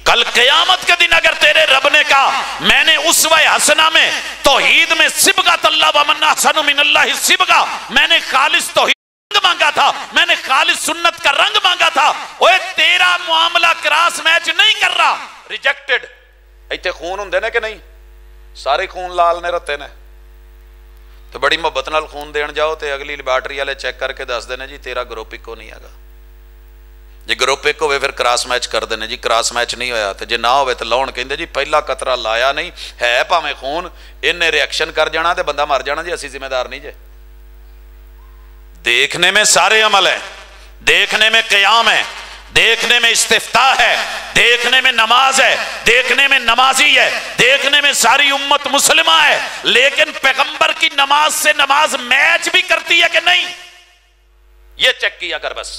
کل قیامت کے دن اگر تیرے رب نے کہا میں نے اسوہ حسنہ میں توحید میں صبغۃ اللہ ومن احسن من اللہ صبغہ، میں نے خالص توحید مانگا تھا، میں نے خالص سنت کا رنگ مانگا تھا. اوے تیرا معاملہ کراس میچ نہیں کر رہا، ریجیکٹڈ. ایتھے خون ہوندے نے کہ نہیں؟ سارے خون لال نے رتے نے. تو بڑی محبت نال خون دین جاؤ تے اگلی لیبارٹری والے چیک کر کے دس دینے جی تیرا گروپ اکو نہیں آگا. جی گروپ ایک ہوئے پھر کراس میچ کر دینے جی کراس میچ نہیں ہویا. تے جی نہ ہوئے تو لاؤن کہندے جی پہلا قطرہ لایا نہیں ہے پاویں خون، انہیں ریاکشن کر جانا تے بندہ مر جانا جی، اسی ذمہ دار نہیں جے. دیکھنے میں سارے عمل ہیں، دیکھنے میں قیام ہے، دیکھنے میں استفتاح ہے، دیکھنے میں نماز ہے، دیکھنے میں نمازی ہے، دیکھنے میں ساری امت مسلمہ ہے. لیکن پیغمبر کی نماز سے نماز میچ بھی کرتی ہے کہ نہیں؟ یہ چیک کیا کر بس.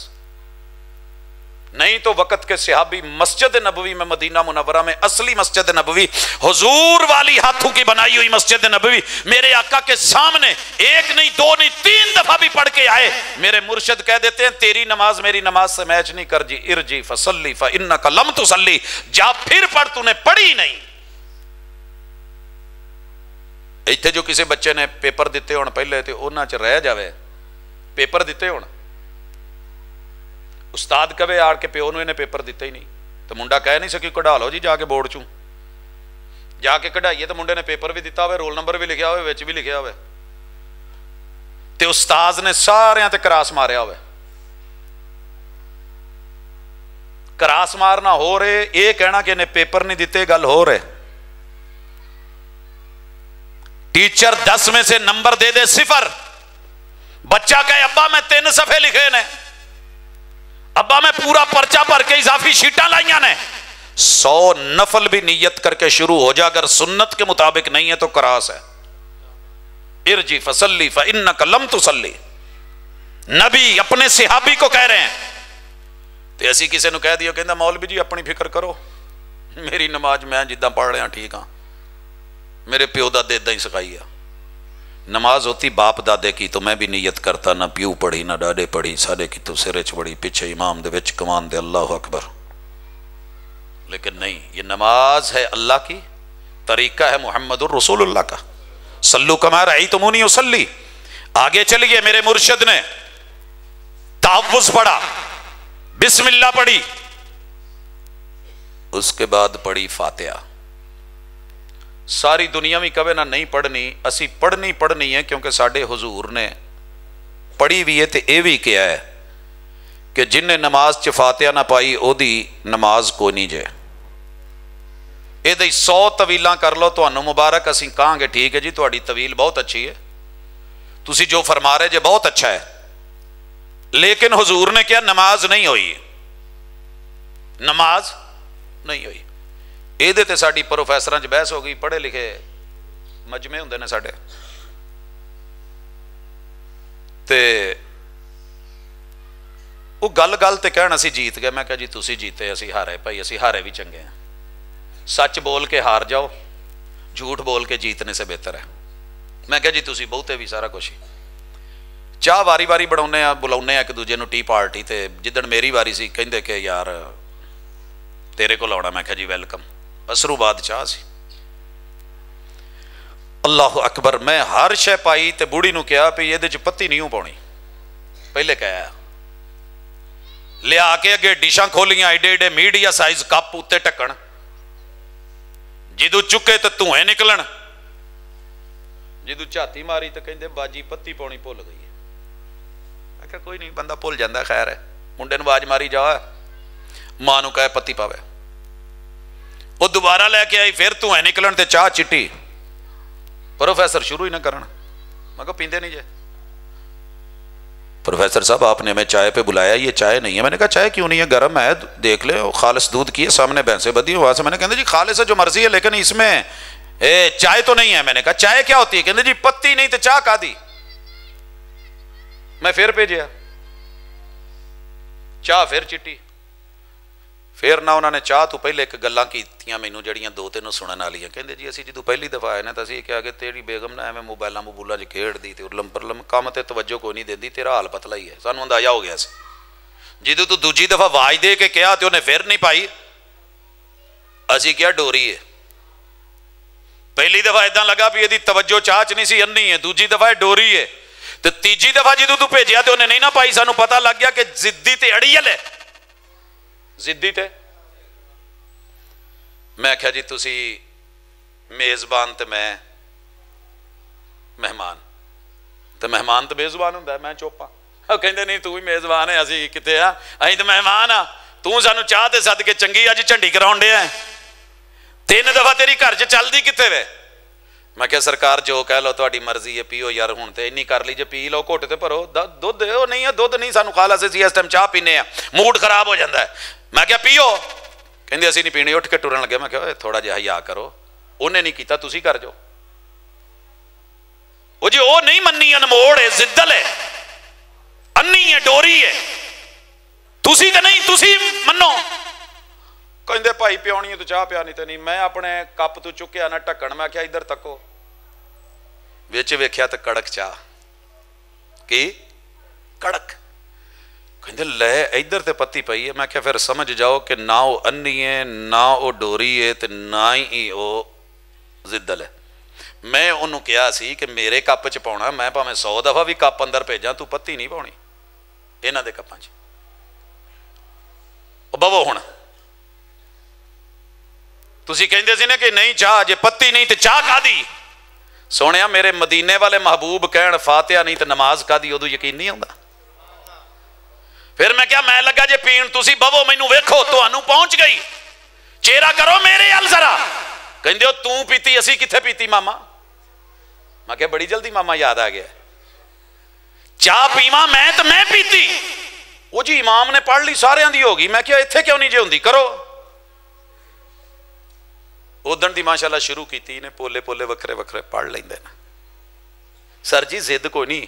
نہیں تو وقت کے صحابی مسجد نبوی میں، مدینہ منورہ میں اصلی مسجد نبوی حضور والی ہاتھوں کی بنائی ہوئی مسجد نبوی میرے آقا کے سامنے ایک نہیں دو نہیں 3 دفعہ بھی پڑھ کے آئے. میرے مرشد کہہ دیتے ہیں تیری نماز میری نماز سے میچ نہیں کر جی، ارجی فصلی فانک لم تصلی، جا پھر پڑھ، تو نے پڑھی نہیں. ایتھے جو کسی بچے نے پیپر دیتے ہون پہلے تے انہاں چ رہ جاوے، پیپر دیتے ہون استاد کہے آڑ کے پیو نو انہیں پیپر دیتے ہی نہیں تو منڈا کہہ نہیں سکی کڑھا لو جی جا کے بورڈ چوں جا کے کڑھائیے. تو منڈے نے پیپر بھی دیتا ہوئے، رول نمبر بھی لکھیا ہوئے، وچ بھی لکھیا ہوئے، تے استاذ نے سارے تے کراس ماریا ہوئے. کراس مارنا ہو رہے، یہ کہنا کہ انہیں پیپر نہیں دیتے گل ہو رہے. ٹیچر 10 میں سے نمبر دے دے 0، بچہ کہے ابا میں 3 صفحے لکھے نے، ابا میں پورا پرچہ بھر کے اضافی شیٹاں لائیاں نے، 100 نفل بھی نیت کر کے شروع ہو جا، اگر سنت کے مطابق نہیں ہے تو کراس ہے. ارجی فصلی فانک لم تصلی، نبی اپنے صحابی کو کہہ رہے ہیں. تو ایسی کسی نے کہہ دیا کہ مولوی جی اپنی فکر کرو، میری نماز میں جداں پڑھ رہا ٹھیک ہاں، میرے پیو دادے اداں ہی سکھائی ہے. نماز ہوتی باپ دادے کی تو میں بھی نیت کرتا، نہ پیو پڑھی نہ ڈاڈے پڑھی، سارے کی تو سرے چ بڑی پیچھے امام دے وچ کمان دے اللہ اکبر. لیکن نہیں، یہ نماز ہے اللہ کی، طریقہ ہے محمد الرسول اللہ کا. صلو کما رأیتمونی اصلی. آگے چلیے، میرے مرشد نے تعوذ پڑھا، بسم اللہ پڑھی، اس کے بعد پڑھی فاتحہ. ساری دنیا میں کبھی نہ نہیں پڑھنی، اسی پڑھنی ہے کیونکہ ساڈے حضور نے پڑھی بھی ہے تے اے بھی کیا ہے کہ جن نے نماز چ فاتحہ نہ پائی او دی نماز کوئی نہیں جے. اے دے 100 طویلاں کر لو تانوں مبارک، اسی کہاں گے ٹھیک ہے جی تہاڈی طویل بہت اچھی ہے، تسی جو فرما رہے جے بہت اچھا ہے، لیکن حضور نے کیا نماز نہیں ہوئی، نماز نہیں ہوئی. یہ تے ساڈی پروفیسراں چ بحث ہو گئی، پڑھے لکھے مجمع ہوندے نے ساڈے، تے وہ گل تے کہن اسی جیت گئے. میں کہا جی تسی جیتے اسی ہارے بھائی، اسی ہارے بھی چنگے ہیں. سچ بول کے ہار جاؤ، جھوٹ بول کے جیتنے سے بہتر ہے. میں کہا جی تسی بہتے بھی سارا کچھ ہی. چاہ واری واری بناؤنے ہیں، بلاؤنے ہیں ایک دوجے نو ٹی پارٹی تے. جدن میری واری سی کہندے کہ یار تیرے کو لاؤنا، میں کہا جی ویلکم. اسرو بعد چاہ سی. اللہ اکبر. میں ہر شے پائی تے بوڑھی نو کہا پہ یہ پتی نہیں پاؤنی، پہلے کہا لیا کے اگے ڈشاں کھولیاں ایڈے ایڈے میڈیا سائز کپ اتے ٹکن، جدو چکے تو دھوئیں نکلن، جدو جھاتی ماری تو کہندے باجی پتی پاؤنی بھول گئی ہے. میں کہا کوئی نہیں، بندہ بھول جاندہ، خیر ہے. منڈے نو آواز ماری جا، ماں نو کہے پتی پاوے، وہ دوبارہ لے کے آئی، پھر دھوئیں نکلن تے چاہ چٹی. پروفیسر شروع ہی نہ کرنا. میں کہا پیندے نہیں جے. پروفیسر صاحب آپ نے ہمیں چائے پہ بلایا، یہ چائے نہیں ہے. میں نے کہا چائے کیوں نہیں ہے، گرم ہے، دیکھ لیں. خالص دودھ کی ہے، سامنے بھینسیں بدی وہاں سے. میں نے کہا جی خالص ہے جو مرضی ہے، لیکن اس میں چائے تو نہیں ہے. میں نے کہا چائے کیا ہوتی ہے؟ کہتے جی پتی نہیں تو چاہ کا دی. میں پھر بھیجیا، چاہ پھر چٹی. پھر نہ انہوں نے چاہ تو پہلے ایک گلاں کیتیاں مینوں جڑیاں 2-3 سنن والیاں. کہندے جی اسی جدوں پہلی دفعہ آئے نا تو اسی کہا کہ تیری بیگم نے ایویں موبائلاں مبولاں چ کھیڑ دی تے لم پر لم کام تے توجہ کوئی نہیں دیندی، تیرا حال پتلا ہی ہے. سانوں اندازہ ہو گیا سی. جدوں تو دوجی دفعہ آواز دے کے کہا تے انہیں پھر نہیں پائی، اسی کیا ڈوری ہے. پہلی دفعہ اداں لگا بھی یہ توجہ چاچ نہیں سی، انی ہے. دوجی دفعہ ڈوری ہے. تے تیجی دفعہ جدوں تو بھیجیا تے انہیں نہیں نہ پائی. سانوں پتہ لگ گیا کہ ضدی تے اڑیل ہے، ضدی تے. میں کہا جی تسی میزبان تے میں مہمان، تے مہمان تے میزبان ہوندا ہے. میں چوپا کہندے نہیں تو بھی میزبان ہے، اسی کتے ہاں، اسی تے مہمان ہاں. تو سانوں چاہ تے سد کے چنگی اج جھنڈی کراؤن ڈیا ہے. 3 دفعہ تیری گھر چ چلدی کتے وے. میں کہا سرکار جو کہہ لو تہاڈی مرضی ہے، پیو یار ہن تے اینی کر لی جے، پی لو گھٹ تے بھرو. دودھ او نہیں ہے، دودھ نہیں سانوں خالص اسی اس ٹائم چاہ پینے ہیں، موڈ خراب ہو جاندا ہے. میں کہا پیو، کہندے اسی نہیں پینی. اٹھ کے ٹرن لگے. میں کہا تھوڑا جہا حیا کرو، انہیں نہیں کیتا تسی کر جو. وہ جی وہ نہیں مننی، انموڑ ہے، زدل ہے، انی ہے، ڈوری ہے. تسی تے نہیں، تسی منو. کہندے بھائی پیونی ہے تو چاہ پیانی تے نہیں. میں اپنے کپ تو چکیا نہ ٹکن. میں کہا ادھر تکو، وچ ویکھیا تے کڑک چاہ. کی کڑک. کہندے لے ادھر تے پتی پئی ہے. میں کہا پھر سمجھ جاؤ کہ نہ وہ انی ہے، نہ وہ ڈوری ہے، تے نہ ہی وہ زدل ہے. میں انہوں کہا سی کہ میرے کپ چ پاؤنا، میں پاویں 100 دفعہ بھی کپ اندر بھیجاں، تو پتی نہیں پاؤنی انہاں دے کپاں چ. بوو ہن تسی کہندے سی نا کہ نہیں چاہ جے پتی نہیں تے چاہ کا دی. سونیا میرے مدینے والے محبوب کہن فاتحہ نہیں تے نماز کا دی، ادو یقین نہیں آتا. پھر میں کیا میں لگا جے پین، تسی بوو مینوں ویکھو، تانوں پہنچ گئی، چہرہ کرو میرے ال ذرا. کہندے ہو تو پیتی، اسی کتھے پیتی ماما. میں کہا بڑی جلدی ماما یاد آ گیا. ਚਾਹ ਪੀਵਾਂ ਮੈਂ ਤੇ ਮੈਂ ਪੀਤੀ। ਉਹ ਜੀ ਇਮਾਮ ਨੇ ਪੜ੍ਹ ਲਈ, ਸਾਰਿਆਂ ਦੀ ਹੋ ਗਈ। ਮੈਂ ਕਿਹਾ ਇੱਥੇ ਕਿਉਂ ਨਹੀਂ ਜੇ ਹੁੰਦੀ, ਕਰੋ। ਉਦਣ ਦੀ ਮਾਸ਼ਾਅੱਲਾ ਸ਼ੁਰੂ ਕੀਤੀ ਨੇ, ਪੋਲੇ ਪੋਲੇ ਵੱਖਰੇ ਵੱਖਰੇ ਪੜ੍ਹ ਲੈਂਦੇ ਨੇ। ਸਰ ਜੀ ਜ਼ਿੱਦ ਕੋਈ ਨਹੀਂ,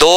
2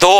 2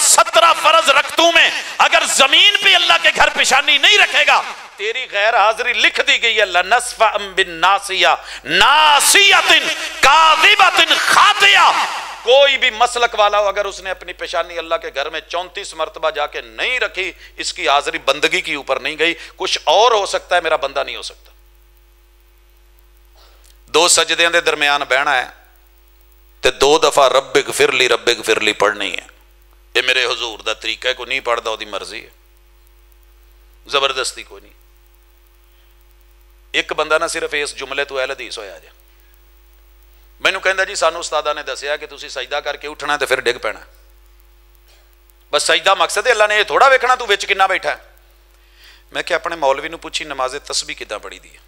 17 فرض رکھتوں میں اگر زمین پہ اللہ کے گھر پیشانی نہیں رکھے گا تیری غیر حاضری لکھ دی گئی ہے لنصف بالناسیہ ناسیۃ کاذبۃ خاطئہ. کوئی بھی مسلک والا ہو اگر اس نے اپنی پیشانی اللہ کے گھر میں 34 مرتبہ جا کے نہیں رکھی اس کی حاضری بندگی کی اوپر نہیں گئی. کچھ اور ہو سکتا ہے میرا بندہ نہیں ہو سکتا. 2 سجدیاں دے درمیان بہنا ہے تے 2 دفعہ رب اغفر لی پڑھنی ہے. یہ میرے حضور دا طریقہ ہے, کوئی نہیں پڑھدا دی مرضی ہے, زبردستی کوئی نہیں. ایک بندہ نہ صرف اس جملے تو اہل حدیث ہویا جا مینوں کہندا جی سانو استاداں نے دسیا کہ تسی سجدہ کر کے اٹھنا تے پھر ڈگ پینا, بس سجدہ مقصد ہے, اللہ نے یہ تھوڑا ویکھنا تو وچ کنا بیٹھا ہے. میں کہ اپنے مولوی نو پوچھی نماز تسبیح کداں پڑھی دی ہے.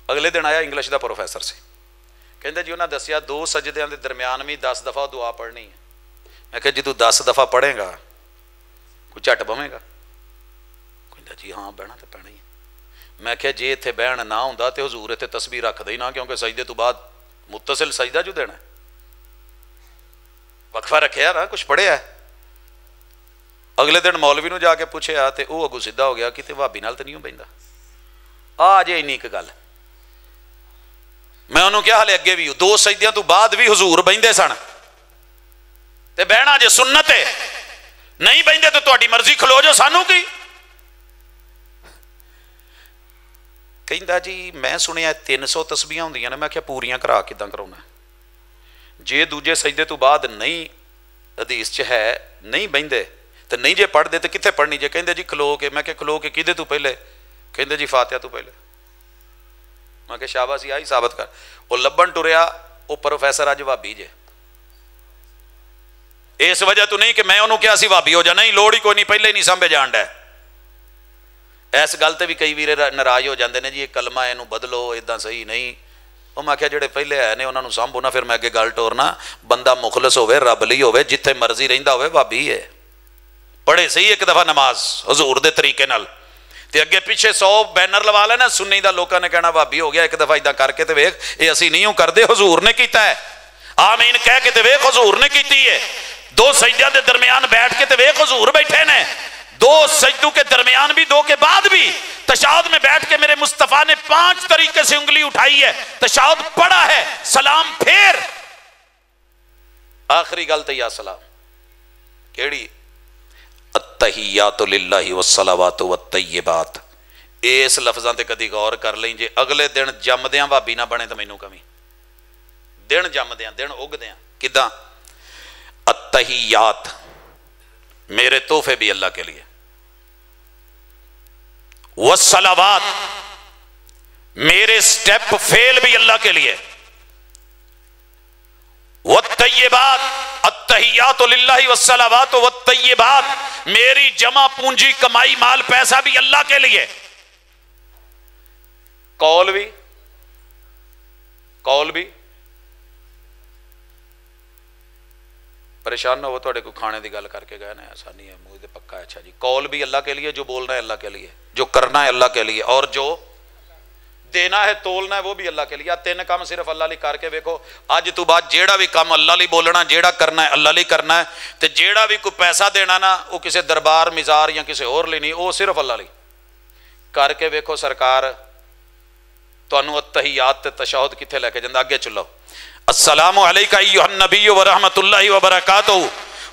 اگلے دن آیا انگلش دا پروفیسر سے, کہندا جی انہاں دسیا 2 سجدیاں دے درمیان میں 10 دفعہ دعا پڑھنی ہے. میں کہ جی تو 10 دفعہ پڑھے گا کوئی جھٹ بوے گا؟ کہندا جی ہاں بہنا تو پینا ہی ہے. میں کہ جی اتنے بہن نہ ہوندا تے حضور اتنے تسبیح رکھدا ہی نہ, کیونکہ سجدے تو بعد متصل سجدہ جو دینا ہے, وقفہ رکھیا نا, کچھ پڑھیا ہے. اگلے دن مولوی نو جا کے پوچھیا تے وہ اگوں سیدھا ہو گیا کہ بھابی نال تے نہیں بہندا. آ جے اینی ایک گل میں انہوں کیا حالے اگے بھی 2 سجدیاں تو بعد بھی حضور بہندے سن تے بہنا جے سنت ہے, نہیں بہندے تو تہاڈی مرضی, کھلو جو سانو کی. کہندا جی میں سنیا 300 تسبیحاں ہوندیاں نے. میں کیا پوریاں کرا کداں کراونا, جے دوجے سجدے تو بعد نہیں حدیث چ ہے نہیں بہندے تے نہیں جے پڑھ دے تے کتنے پڑھنی جے؟ کہندے جی کھلو کے. میں کہ کھلو کے کدے تو پہلے؟ کہندے جی فاتحہ تو پہلے. میں کہ شاباشی آئی ثابت کر. وہ لبن ٹریا وہ پروفیسر اج وہابی جے, اس وجہ تو نہیں کہ میں انہوں کیا سی وہابی ہو جا, نہیں لوڑ ہی کوئی نہیں, پہلے ہی نہیں سمجھ جاندا ہے. اس گل تے بھی کئی ویرے ناراض ہو جاندے نے جی یہ کلمہ اینوں بدلو اداں صحیح نہیں. وہ میں کہیا جڑے پہلے آئے نے انہاں نوں سامبھو نا, پھر میں اگے گل ٹورنا. بندہ مخلص ہوے رب لئی ہوے جتھے مرضی رہندا ہوے وہابی ہے. پڑھے صحیح ایک دفعہ نماز حضور دے طریقے نال تے اگے پیچھے 100 بینر لوا لینا سنی دا, لوکاں نے کہنا وہابی ہو گیا. ایک دفعہ اداں کر کے تے ویکھ اے اسی نہیں کردے, حضور نے کیتا ہے. آمین کہہ کے تے ویکھ حضور نے کیتی ہے. 2 سجدیاں دے درمیان بیٹھ کے تے ویکھ حضور بیٹھے نے. 2 سجدوں کے درمیان بھی 2 کے بعد بھی تشہد میں بیٹھ کے میرے مصطفیٰ نے 5 طریقے سے انگلی اٹھائی ہے, تشہد پڑھا ہے, سلام پھر آخری گل تے یا سلام کیڑی التحیات للہ والصلوات والطیبات. اس لفظاں تے کدی غور کر لیں جے اگلے دن جمدیاں بھابی نہ بنے تو مینوں کمی. دن جمدیاں دن اگدیاں کداں؟ التحیات میرے تحفے بھی اللہ کے لیے, والصلوات میرے سٹیپ فیل بھی اللہ کے لیے, والطیبات التحیات للہ والصلوات والطیبات میری جمع پونجی کمائی مال پیسہ بھی اللہ کے لیے. قول بھی پریشان نہ ہو, تھوڑے کو کھانے دی گل کر کے گئے نا, ایسا نہیں ہے مجھے پکا ہے. اچھا جی قول بھی اللہ کے لیے, جو بولنا ہے اللہ کے لیے, جو کرنا ہے اللہ کے لیے, اور جو دینا ہے تولنا ہے وہ بھی اللہ کے لیے. 3 کام صرف اللہ لی کر کے ویکھو. اج تو بعد جیڑا بھی کام اللہ لی بولنا, جیڑا کرنا ہے اللہ لی کرنا ہے, تے جیڑا بھی کوئی پیسہ دینا نا وہ کسی دربار مزار یا کسی اور لی نہیں, وہ صرف اللہ لی کر کے ویکھو. سرکار تانوں التحیات تے تشہد کتھے لے کے جاندا؟ اگے چلو. السلام علیکہ ایھا النبی ورحمۃ اللہ وبرکاتہ.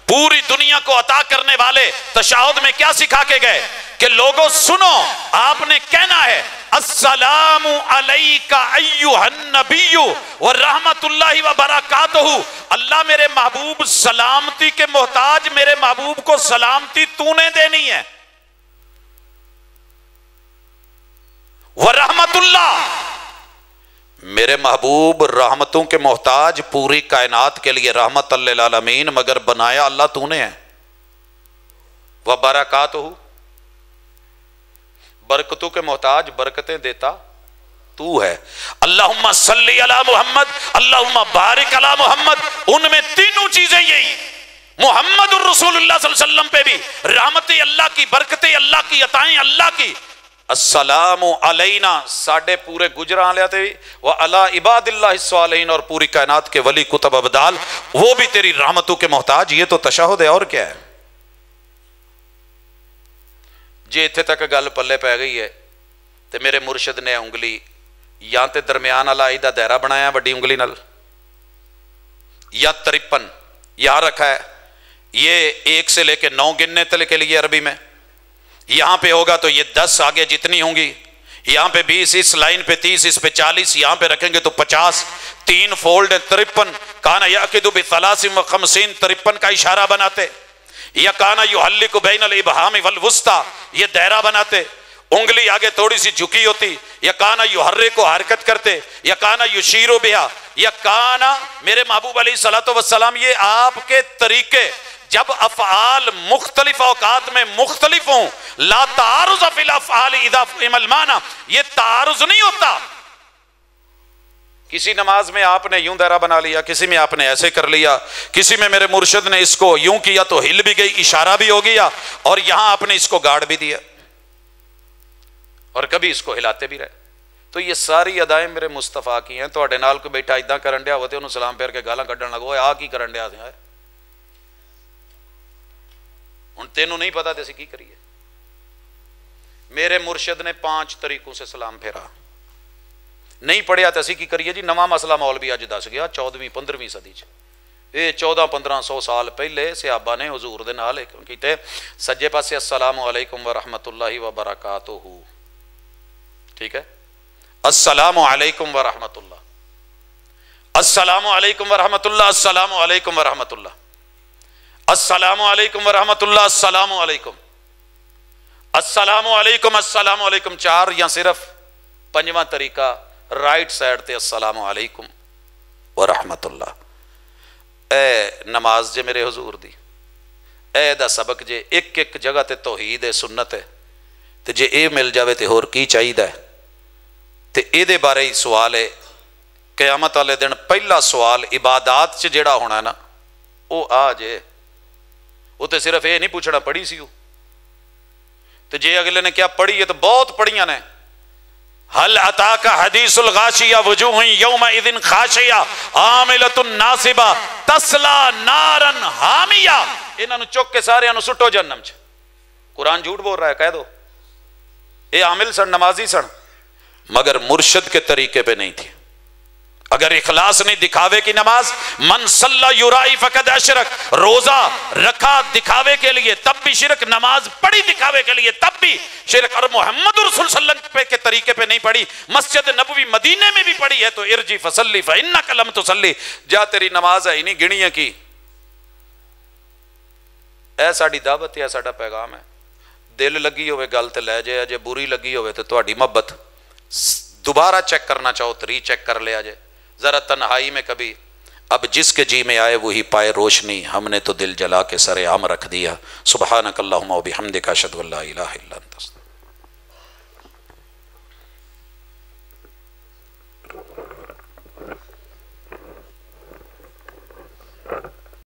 پوری دنیا کو عطا کرنے والے تشہد میں کیا سکھا کے گئے کہ لوگوں سنو, آپ نے کہنا ہے السلام علیکہ ایھا النبی ورحمۃ اللہ وبرکاتہ. اللہ میرے محبوب سلامتی کے محتاج, میرے محبوب کو سلامتی تو نے دینی ہے. ورحمۃ اللہ میرے محبوب رحمتوں کے محتاج پوری کائنات کے لیے رحمت للعالمین, مگر بنایا اللہ تو نے ہے. وبرکاتہ برکتوں کے محتاج, برکتیں دیتا تو ہے. اللہم صلی علی محمد, اللہم بارک علی محمد. ان میں تینوں چیزیں یہی, محمد الرسول اللہ صلی اللہ علیہ وسلم پہ بھی رحمت اللہ کی, برکت اللہ کی, عطائیں اللہ کی. السلام علینا ساڈے پورے گجراں والے تے وعلی عباد اللہ الصالحین، اور پوری کائنات کے ولی کتب ابدال وہ بھی تیری رحمتوں کے محتاج. یہ تو تشہد ہے، اور کیا ہے. جی اتنے تک گل پلے پی گئی ہے تو میرے مرشد نے انگلی یا تے درمیان والا آئی دا دائرہ بنایا وڈی انگلی نال، یا 53 یہاں رکھا ہے. یہ 1 سے لے کے 9 گننے تلے کے لیے عربی میں. یہاں پہ ہوگا تو یہ 10 آگے جتنی ہوں گی، یہاں پہ 20، اس لائن پہ 30، اس پہ 40، یہاں پہ رکھیں گے تو 50. 3 فولڈ 53. کانا یعقد بثلاث و 50، 53 کا اشارہ بناتے. یا کانا یحلق بین الابہام والوسطی، یہ دائرہ بناتے. انگلی آگے تھوڑی سی جھکی ہوتی. یا کانا یحرک کو حرکت کرتے. یا کانا یشیر بہا. یا کانا میرے محبوب علیہ الصلوۃ والسلام، یہ آپ کے طریقے جب افعال مختلف اوقات میں مختلف ہوں، لا تعارض فی الافعال اذا فهم المعنى، یہ تعارض نہیں ہوتا. کسی نماز میں آپ نے یوں دائرہ بنا لیا، کسی میں آپ نے ایسے کر لیا، کسی میں میرے مرشد نے اس کو یوں کیا تو ہل بھی گئی، اشارہ بھی ہو گیا، اور یہاں آپ نے اس کو گاڑ بھی دیا، اور کبھی اس کو ہلاتے بھی رہے. تو یہ ساری ادائیں میرے مصطفیٰ کی ہیں. تواڈے نال کوئی بیٹھا اداں کرن ڈیا ہوتے انہوں سلام پھیر کے گالاں کڈن لگو، آ کی کرن ڈیا ہے ہن تینوں نہیں پتا تے اسی کی کریے. میرے مرشد نے 5 طریقوں سے سلام پھیرا. نہیں پڑھیا تو اسی کی کریے جی. نواں مسئلہ مولوی اج دس گیا 14ویں 15ویں صدی چ. یہ 1400-1500 سال پہلے صحابہ نے حضور دے نال کیتے سجے پاسے السلام علیکم ورحمۃ اللہ وبرکاتہ. ٹھیک ہے، السلام علیکم ورحمۃ اللہ، السلام علیکم ورحمۃ اللہ، السلام علیکم ورحمۃ اللہ، السلام علیکم ورحمۃ اللہ، السلام علیکم، السلام علیکم، السلام علیکم. 4 یا صرف 5واں طریقہ رائٹ سائڈ تے السلام علیکم ورحمۃ اللہ. اے نماز جے میرے حضور دی، اے دا سبق جے ایک ایک جگہ تے توحید ہے، سنت ہے، تے جے اے مل جاوے تے ہور کی چاہیدا ہے. تے اے دے بارے ہی سوال ہے قیامت والے دن. پہلا سوال عبادات چ جڑا ہونا ہے نا، او آ جے وہ تے صرف یہ نہیں پوچھنا پڑھی سی ہو. تے جے اگلے نے کیا پڑھی ہے تو بہت پڑھیاں نے. هل اتاک حدیث الغاشیہ وجوہ یومئذ خاشیہ عاملۃ ناصبہ تصلی نارا حامیہ. انہاں نو چک کے سارے نو سٹو جہنم چ. قرآن جھوٹ بول رہا ہے، کہہ دو. یہ عامل سن، نمازی سن، مگر مرشد کے طریقے پہ نہیں تھی. اگر اخلاص نہیں، دکھاوے کی نماز، من صلی یرائی فقد اشرک، روزہ رکھا دکھاوے کے لیے تب بھی شرک، نماز پڑھی دکھاوے کے لیے تب بھی شرک. اور محمد رسول صلی اللہ علیہ وسلم کے طریقے پہ نہیں پڑھی، مسجد نبوی مدینے میں بھی پڑھی ہے تو ارجی فصلی فانک لم تصلی، جا تیری نماز ہے ہی نہیں گنی ہے کی. اے ساڈی دعوت ہے، ساڈا پیغام ہے. دل لگی ہوئے گل تے لے جائے، جے بری لگی ہوئے تو تہاڈی محبت دوبارہ چیک کرنا چاہو تو ری چیک کر لیا جائے. ذرا تنہائی میں کبھی، اب جس کے جی میں آئے وہی پائے روشنی. ہم نے تو دل جلا کے سر عام رکھ دیا. سبحانک اللہم و بحمدک اشہد ان لا الہ الا انت.